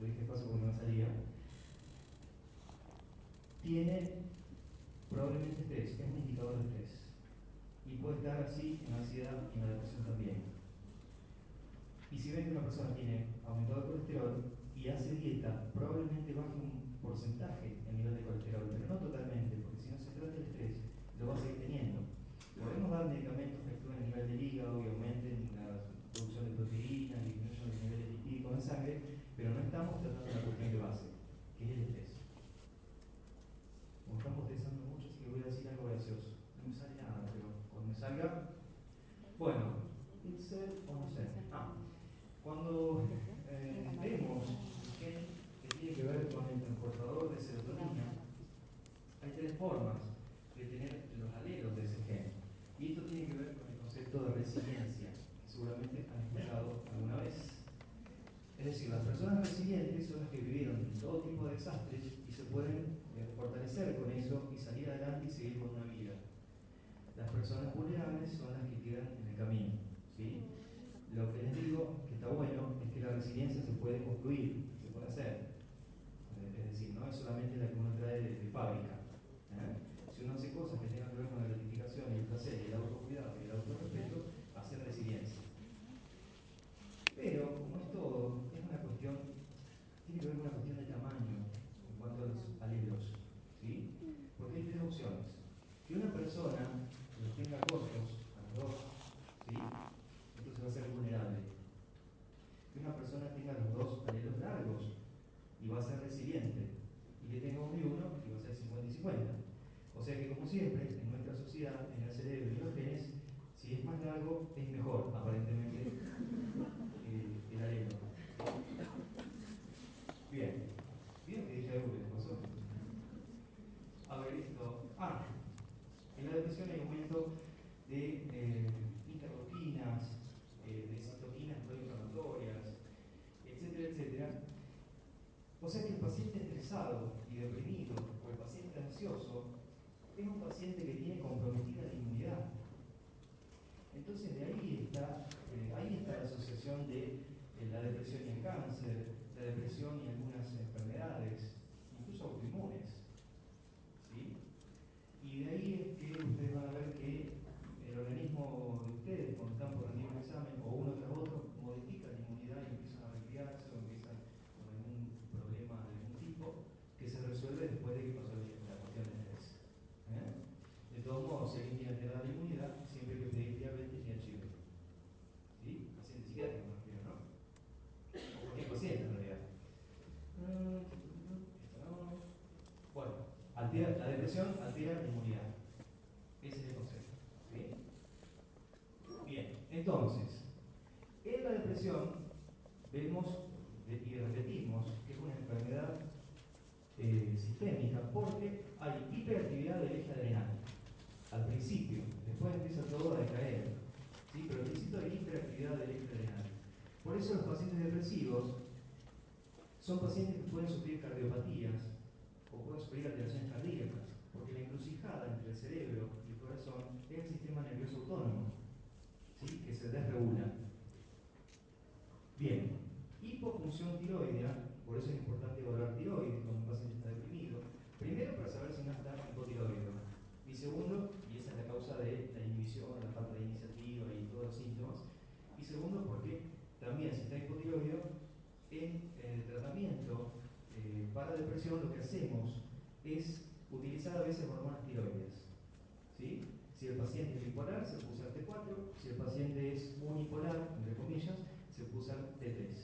lo dije paso porque no me salía, tiene probablemente estrés, es un indicador de estrés, y puede estar así en la ansiedad y en la depresión también. Y si ven que una persona tiene aumentado el colesterol y hace dieta, probablemente baje un porcentaje el nivel de colesterol, pero no totalmente, porque si no se trata del estrés, lo va a seguir teniendo. Podemos dar medicamentos que actúen a nivel del hígado y aumenten la producción de proteínas, disminuyan los niveles lipídicos en sangre, pero no estamos tratando la cuestión de base, que es el estrés. Como estamos estresando mucho, así que voy a decir algo gracioso. No me sale nada, pero cuando me salga. Bueno, ¿Incel o no sé? Cuando vemos un gen que tiene que ver con el transportador de serotonina, hay tres formas de tener los alelos de ese gen. Y esto tiene que ver con el concepto de resiliencia, que seguramente han escuchado alguna vez. Es decir, las personas resilientes son las que vivieron todo tipo de desastres y se pueden fortalecer con eso y salir adelante y seguir con una vida. Las personas vulnerables son las que quedan en el camino, ¿sí? Lo que les digo, que está bueno, es que la resiliencia se puede construir, se puede hacer. Es decir, no es solamente la que uno trae de fábrica. Si uno hace cosas que tengan que ver con la gratificación y el placer y el autocuidado y el autorrespeto, va a ser resiliencia. Pero, como es todo, es una cuestión, tiene que ver con una cuestión de tamaño en cuanto a los alelos, ¿sí? Porque hay tres opciones. Que una persona los tenga cortos, a los dos, ¿sí? Entonces va a ser vulnerable. Que una persona tenga los dos alelos largos y va a ser resiliente. Y que tenga uno y uno y va a ser 50 y 50. O sea que, como siempre, en nuestra sociedad, en el cerebro y en los genes, si es más largo, es mejor, aparentemente, el alelo. Bien. ¿Vieron que dije algo que les pasó? A ver, esto. En la depresión hay aumento de interleuquinas, de citoquinas proinflamatorias, etcétera, etcétera. O sea que el paciente estresado y deprimido o el paciente ansioso es un paciente que tiene comprometida la inmunidad. Entonces de ahí está la asociación de la depresión y el cáncer, la depresión y algunas enfermedades, incluso incluso autoinmunes. ¿Sí? Y de ahí es que ustedes van a ver que el organismo de ustedes, cuando están por rendir un examen o uno tras otro, modifica la inmunidad y empiezan a resfriarse o empiezan con algún problema de algún tipo que se resuelve después de que pasó la cuestión de estrés. De todos modos, si alguien tiene alterada la inmunidad, siempre hay que pedir diabetes y HIV. ¿Sí? Paciente psiquiátrico me refiero, ¿no? O cualquier paciente en realidad. Bueno, la depresión altera la inmunidad. Ese es el concepto. ¿Sí? Bien, entonces, en la depresión vemos y repetimos que es una enfermedad sistémica porque hay hiperactividad del eje adrenal. Al principio, después empieza todo a decaer. ¿Sí? Pero al principio hay hiperactividad del eje adrenal. Por eso los pacientes depresivos son pacientes que pueden sufrir cardiopatías o pueden sufrir alteraciones cardíacas, porque la encrucijada entre el cerebro y el corazón es el sistema nervioso autónomo, ¿sí? Que se desregula. Bien, hipofunción tiroidea, por eso es importante evaluar tiroides cuando un paciente está deprimido. Primero, para saber si no está hipotiroideo. Y segundo, y esa es la causa de la inhibición, la falta de iniciativa y todos los síntomas. Y segundo, porque también si está hipotiroideo, en el tratamiento para depresión lo que hacemos es utilizar a veces hormonas tiroides. ¿Sí? Si el paciente es bipolar, se puede usar T4. Si el paciente es unipolar, entre comillas, se puede usar T3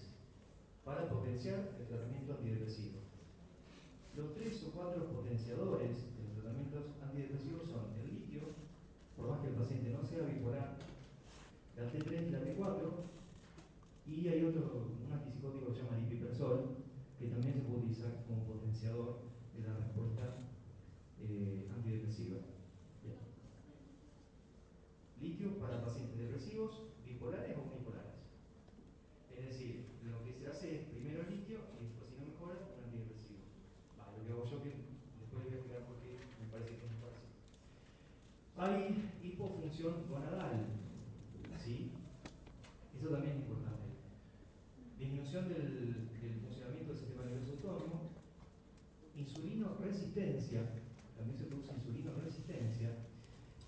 para potenciar el tratamiento antidepresivo. Los 3 o 4 potenciadores de los tratamientos antidepresivos son el litio, por más que el paciente no sea bipolar, la T3 y la T4, y hay otro, un antipsicótico que se llama lipipersol, que también se puede utilizar como potenciador de la respuesta antidepresiva. Bien. Litio para pacientes depresivos, bipolares o unipolares. Es decir, lo que se hace es primero litio y después, si no mejora, un antidepresivo. Vale, lo que hago yo, que después les voy a explicar por qué me parece que es mejor así. Hay hipofunción gonadal, ¿sí? Eso también es importante. Disminución del funcionamiento del sistema nervioso autónomo, insulino resistencia, también se produce insulino resistencia,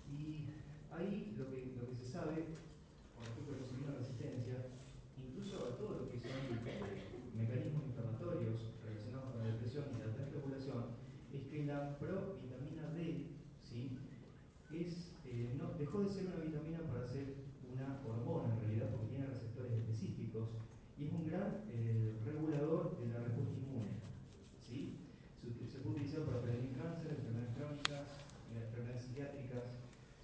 y ahí lo que se sabe con respecto a la insulino resistencia, incluso a todo lo que son mecanismos inflamatorios relacionados con la depresión y la desregulación, es que la provitamina D, ¿sí? No, dejó de ser una vitamina para ser una hormona en realidad, porque tiene receptores específicos y es un gran regulador de la respuesta inmune. ¿Sí? Se puede utilizar para prevenir cáncer, enfermedades crónicas, enfermedades psiquiátricas,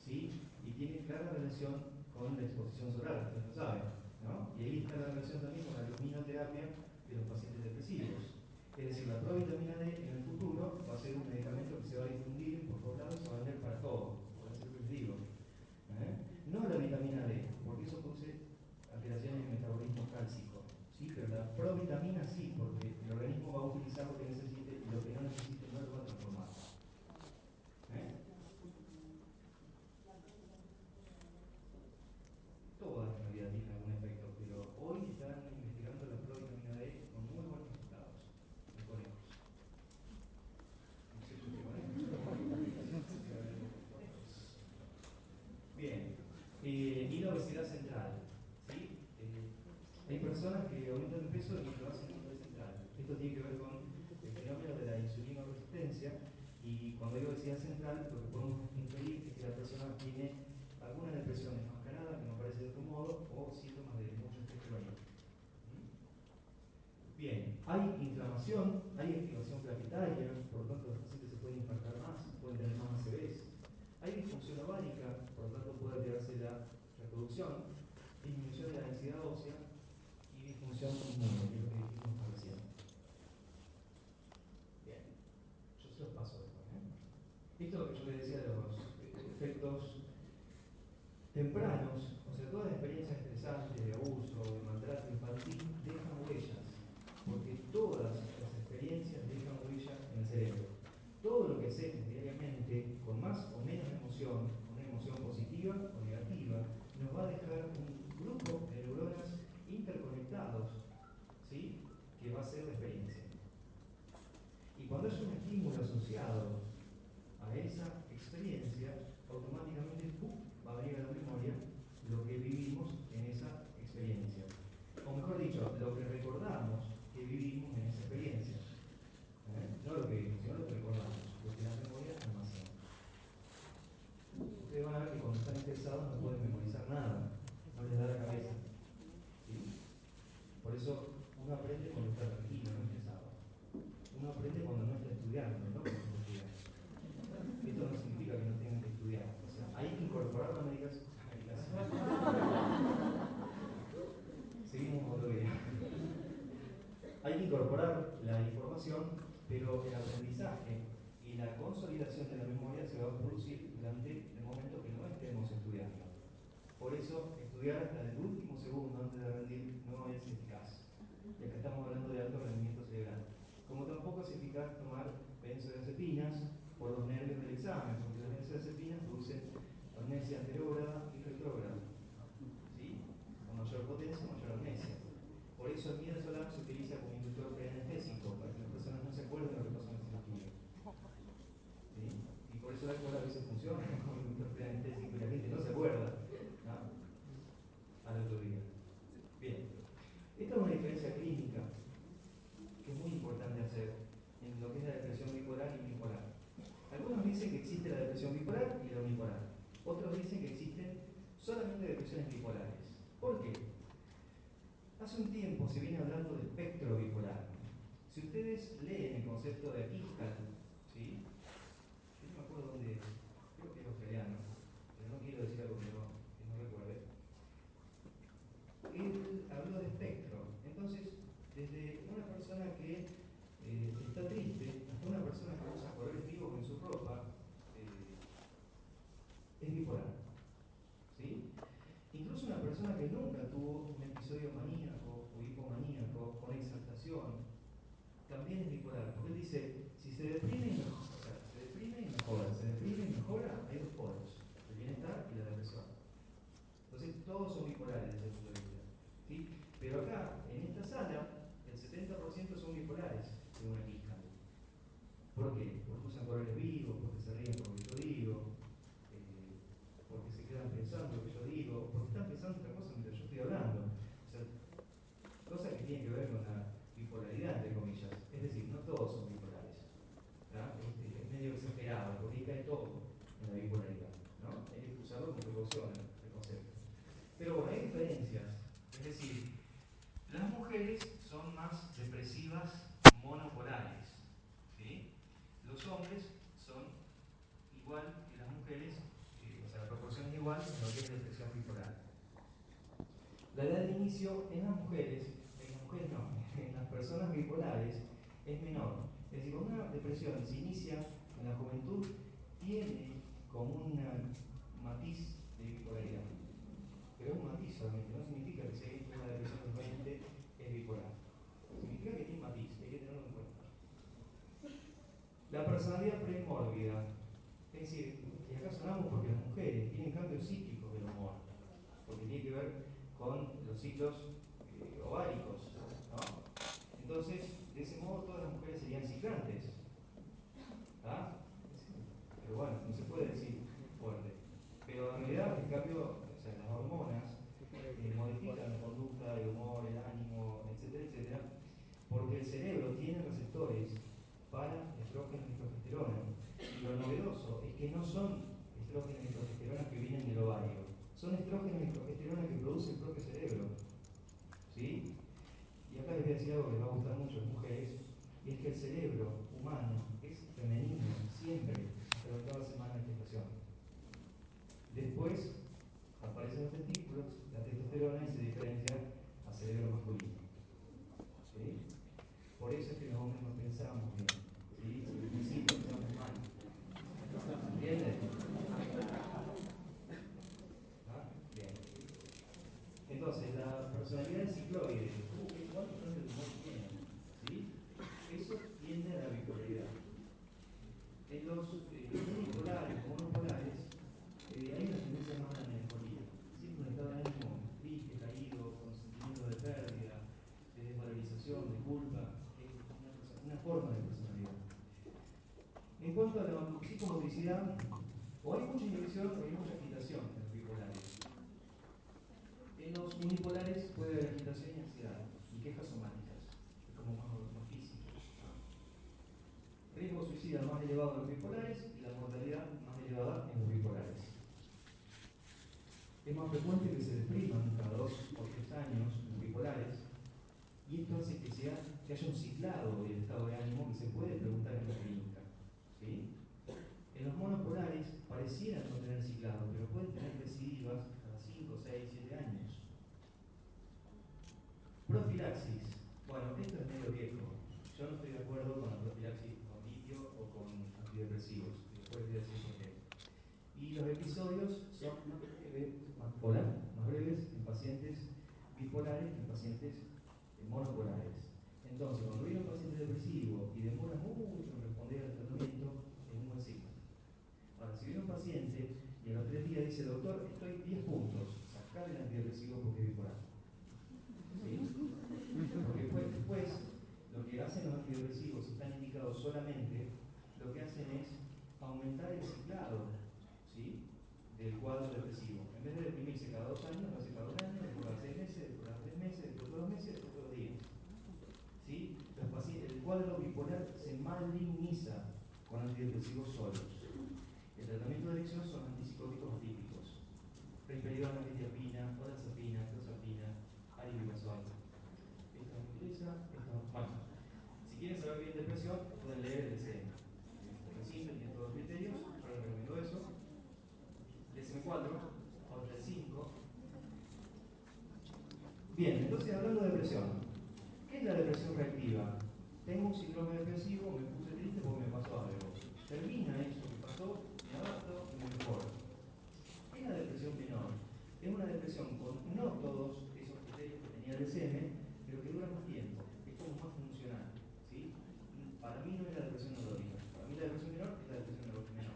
¿sí? Y tiene clara relación con la exposición solar, ustedes lo saben, ¿no? Y ahí está la relación también con la luminoterapia de los pacientes depresivos. Es decir, la provitamina D en el futuro va a ser un medicamento que se va a difundir por todos lados y se va a vender para todo, por eso es lo que les digo. No la vitamina D, porque eso produce alteraciones en el metabolismo cálcico, ¿sí? Pero la provitamina sí, porque el organismo va a utilizar lo que necesite y lo que no necesite no lo va a transformar. Todas en realidad tienen algún efecto, pero hoy están investigando la provitamina D con muy buenos resultados en conejos. No sé por qué conejos. Bien, y la obesidad central, ¿sí? Hay personas que aumentan de peso y lo hacen en obesidad central. Esto tiene que ver con el fenómeno de la insulinoresistencia, y cuando hay obesidad central lo que podemos inferir es que la persona tiene alguna depresión enmascarada, que no aparece de otro modo, o síntomas de mucho estrés crónico. Bien, hay inflamación, hay activación plaquetaria, por lo tanto los pacientes se pueden infartar más, pueden tener más ACVs. Hay disfunción ovárica, por lo tanto puede alterarse la reproducción, disminución de la densidad ósea y disfunción inmune, que es lo que dijimos recién. Bien, yo se los paso después. Esto es lo que yo les decía de los efectos tempranos, o sea, todas las experiencias estresantes de abuso, de maltrato infantil, dejan huellas, porque todas las experiencias dejan huellas en el cerebro. Todo lo que hacemos diariamente, con más o menos emoción, una emoción positiva o negativa, nos va a dejar un grupo de neuronas interconectados, ¿sí? Que va a ser la experiencia. Y cuando es una sábado no pueden memorizar nada, no les da la cabeza. ¿Sí? Por eso uno aprende cuando está tranquilo, no estresado. Uno aprende cuando no está estudiando, no cuando está estudiando. Esto no significa que no tengan que estudiar. O sea, hay que incorporar la medicación. Seguimos otro día. Hay que incorporar la información, pero el aprendizaje y la consolidación de la memoria se va a producir durante el momento que no estemos estudiando. Por eso, estudiar hasta el último segundo antes de rendir no es eficaz. Y acá estamos hablando de alto rendimiento cerebral. Como tampoco es eficaz tomar benzodiazepinas por los nervios del examen, porque las benzodiazepinas producen amnesia anterógrada y retrógrada. ¿Sí? Con mayor potencia, mayor amnesia. Por eso el midazolam se utiliza como inductor preanestésico, para que las personas no se acuerden de lo que pasó en el cirugía. ¿Sí? Y por eso la escuela a veces funciona como inductor preanestésico y la gente no se acuerda, ¿no? Al otro día. Bien. Esta es una diferencia clínica que es muy importante hacer en lo que es la depresión bipolar y unipolar. Algunos dicen que existe la depresión bipolar y la unipolar. Otros dicen que existen solamente depresiones bipolares. ¿Por qué? Hace un tiempo se viene hablando de espectro bipolar. Si ustedes leen el concepto de Ipcal, ¿sí? Yo no me acuerdo dónde es, creo que es australiano, pero no quiero decir algo que no recuerde. Él habló de espectro. Entonces, desde una persona que está triste hasta una persona que usa colores vivos en su ropa, es bipolar. ¿Sí? Incluso una persona que nunca tuvo un episodio maníaco o hipomaníaco con exaltación, también es bipolar. Porque él dice, si se deprime y mejora, o sea, se deprime y mejora, se deprime y mejora, hay dos polos, el bienestar y la depresión. Entonces todos son bipolares desde ese punto de vista. ¿Sí? Pero acá, en esta sala, el 70% son bipolares, según el Ipcal. ¿Por qué? Porque usan colores vivos, porque se ríen por lo que yo digo, porque se quedan pensando lo que yo digo, porque están pensando otra cosa mientras yo estoy hablando. O sea, cosas que tienen que ver con la bipolaridad, entre comillas. Es decir, no todos son bipolares. Es medio exagerado, porque ahí cae todo en la bipolaridad, ¿no? Hay que usarlo con precaución el concepto. Pero bueno, hay diferencias. Es decir, las mujeres son más depresivas monopolares, ¿sí? Los hombres son igual que las mujeres, o sea, la proporción es igual en lo que es depresión bipolar. La edad de inicio en las mujeres no, en las personas bipolares es menor. Es decir, cuando una depresión se inicia en la juventud, tiene como un matiz de bipolaridad. Pero es un matiz solamente, no significa que si alguien tiene una depresión de 20 es bipolar. Significa que tiene un matiz, hay que tenerlo en cuenta. La personalidad premórbida, es decir, y acá sonamos porque las mujeres tienen cambios cíclicos del humor, porque tiene que ver con los ciclos ováricos, ¿no? Entonces, de ese modo todas las mujeres serían ciclantes. ¿Ah? Pero bueno, no se puede decir fuerte. Pero en realidad el cambio, o sea, las hormonas modifican la conducta, el humor, el ánimo, etcétera, etcétera, porque el cerebro tiene receptores para estrógenos y progesterona. Y lo novedoso es que no son estrógenos y progesterona que vienen del ovario, son estrógenos y progesterona que produce el propio cerebro. ¿Sí? Y acá les voy a decir algo que les va a gustar mucho a las mujeres, y es que el cerebro humano es femenino siempre, hasta la octava semana de gestación. Después aparecen los testículos, la testosterona, y se diferencia a cerebro masculino. ¿Sí? Por eso es que los hombres no pensamos bien. ¿Sí? Y sí, pensamos mal. ¿Entienden? ¿Ah? Bien. Entonces, la personalidad cicloide, ¿cuántos cambios de humor tiene? ¿Sí? Eso tiende a la bipolaridad. En los unipolares o monopolares hay una tendencia más a la melancolía. Siempre un estado de ánimo triste, caído, con sentimiento de pérdida, de desvalorización, de culpa. Es una forma de personalidad. En cuanto a la psicomotricidad, o hay mucha inhibición o hay mucha agitación en los bipolares. En los unipolares puede haber agitación y ansiedad y quejas somáticas, es como más físico. Riesgo suicida más elevado en los bipolares y la mortalidad más elevada en los bipolares. es más frecuente que se depriman cada 2 o 3 años los bipolares, y esto hace que haya un ciclado del estado de ánimo que se puede preguntar en la clínica. ¿Sí? En los monopolares parecieran no tener ciclado, pero pueden tener recidivas cada 5, 6, 7 años. Profilaxis. Bueno, esto es medio viejo. Yo no estoy de acuerdo con la profilaxis con litio o con antidepresivos. Después voy a decir por qué. Y los episodios son más breves en pacientes bipolares que en pacientes monopolares. Entonces, cuando viene un paciente depresivo y demora mucho en responder al tratamiento, es un buen signo. Ahora, si viene un paciente y a los 3 días dice, doctor, estoy 10 puntos, sacale el antidepresivo porque es bipolar. ¿Sí? Porque después, lo que hacen los antidepresivos, si están indicados solamente, lo que hacen es aumentar el ciclado, ¿sí?, del cuadro depresivo. En vez de deprimirse cada 2 años, lo hace cada 1 año, después cada 6 meses, después cada 3 meses, después todos los meses, después todos los días. ¿Sí? El cuadro bipolar se maligniza con antidepresivos solos. El tratamiento de elección son antipsicóticos atípicos. Risperidona, quetiapina, olanzapina, clozapina, aripiprazol. Esto me interesa, bueno. Si quieren saber bien depresión, pueden leer el DSM. Es muy simple, tiene todos los criterios, yo les recomiendo eso. DSM-4, ahora el 5. Bien, entonces hablando de depresión. ¿Qué es la depresión reactiva? Tengo un síndrome depresivo, me puse triste porque me pasó algo. Termina eso que pasó, me adapto y me mejoro. ¿Qué es la depresión menor? Es una depresión con no todos esos criterios que tenía el DSM, pero que dura más tiempo, es como más funcional. ¿Sí? Para mí no es la depresión neurótica. Para mí la depresión menor es la depresión menor.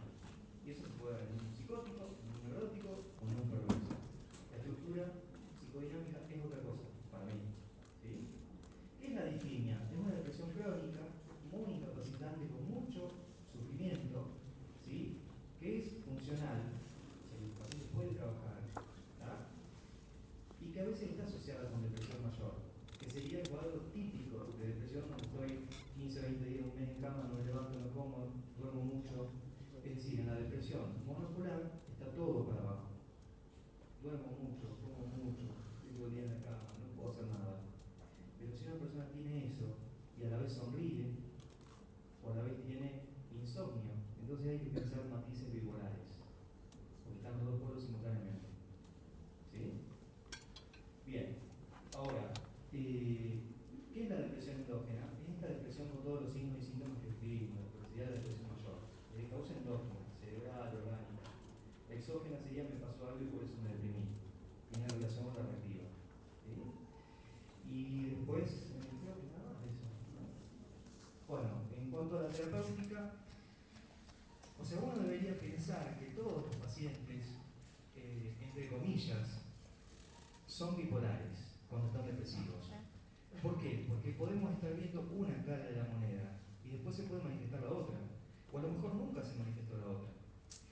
Y eso se puede dar en un psicótico, en un neurótico o en un perverso. La estructura psicodinámica es otra cosa, para mí. ¿Sí? ¿Qué es la distimia? Es una depresión crónica, muy incapacitante, con mucho sufrimiento, ¿sí?, que es funcional, o sea, el paciente puede trabajar, ¿tá?, y que a veces está asociada con depresión mayor, que sería el cuadro típico de depresión donde estoy 15, 20 días, un mes en cama, no me levanto, no como, duermo mucho. Es decir, en la depresión monopolar está todo para abajo. Duermo mucho, como mucho, estoy todo el día en la cama, no puedo hacer nada. Pero si una persona tiene eso y a la vez sonríe, o a la vez tiene insomnio, entonces hay que pensar matices bipolares, porque están los dos polos simultáneamente. ¿Sí? Bien, ahora, ¿qué es la depresión endógena? Es esta depresión con todos los signos y síntomas que escribimos, la diversidad de la depresión mayor. De causa endógena, cerebral, orgánica. La exógena sería me pasó algo y por eso me deprimí. Tiene relación con la reactiva. ¿Sí? Y después, creo que nada más de eso. Bueno, en cuanto a la terapéutica, o sea, uno debería pensar que todos los pacientes, entre comillas, son bipolares cuando están depresivos. ¿Por qué? Porque podemos estar viendo una cara de la moneda y después se puede manifestar la otra. O a lo mejor nunca se manifestó la otra.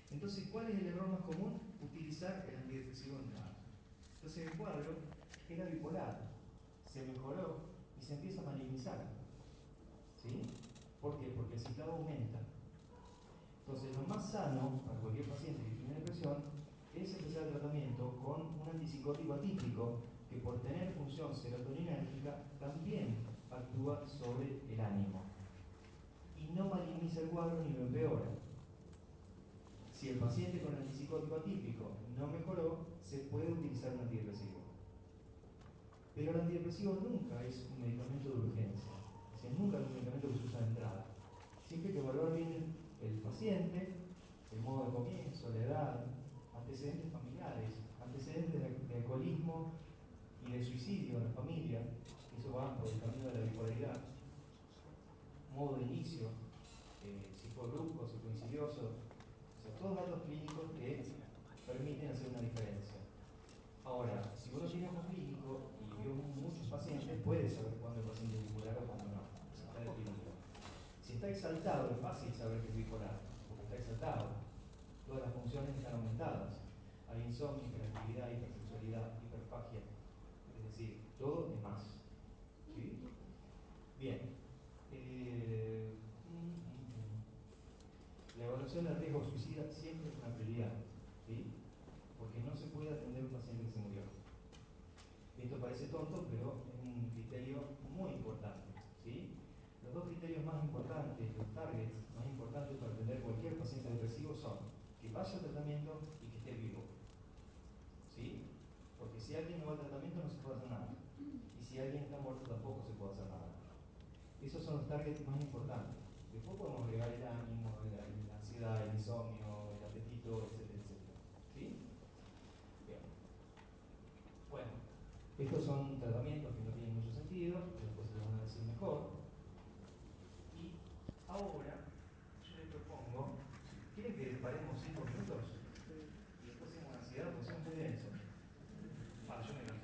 Entonces, ¿cuál es el error más común? Utilizar el antidepresivo de entrada. Entonces el cuadro era bipolar, se mejoró y se empieza a malignizar. ¿Sí? ¿Por qué? Porque el ciclado aumenta. Entonces, lo más sano para cualquier paciente que tiene depresión es empezar el tratamiento con un antipsicótico atípico que, por tener función serotoninérgica, también actúa sobre el ánimo y no maligniza el cuadro ni lo empeora. Si el paciente con antipsicótico atípico no mejoró, se puede utilizar un antidepresivo. Pero el antidepresivo nunca es un medicamento de urgencia, es decir, nunca es un medicamento que se usa de entrada. Siempre hay que evaluar bien el paciente, el modo de comienzo, la edad, antecedentes familiares, antecedentes de alcoholismo y de suicidio en la familia, eso va por el camino de la bipolaridad, modo de inicio, si fue brusco, si fue insidioso, o sea, todos datos clínicos que permiten hacer una diferencia. Ahora, si uno tiene ojo clínico y vio muchos pacientes, puede saber cuándo el paciente es bipolar o cuándo no, si está deprimido. Si está exaltado, es fácil saber que es bipolar, porque está exaltado. Todas las funciones están aumentadas. Hay insomnio, hiperactividad, hipersexualidad, hiperfagia. Es decir, todo es más. ¿Sí? Bien. La evaluación del riesgo suicida siempre es una prioridad. ¿Sí? Porque no se puede atender un paciente esto parece tonto, pero es un criterio muy importante, ¿sí? Los dos criterios más importantes, los targets más importantes para atender cualquier paciente depresivo son que vaya al tratamiento y que esté vivo, ¿sí? Porque si alguien no va al tratamiento no se puede hacer nada. Y si alguien está muerto tampoco se puede hacer nada. Esos son los targets más importantes. Después podemos agregar el ánimo, la ansiedad, el insomnio, el apetito, etcétera, etcétera. ¿Sí? Bien. Bueno, estos son tratamientos que no tienen mucho sentido, después se los van a decir mejor. Y ahora yo les propongo, ¿quieren que paremos 5 minutos? Y después hacemos una ansiedad, porque son muy densos. Bueno, yo me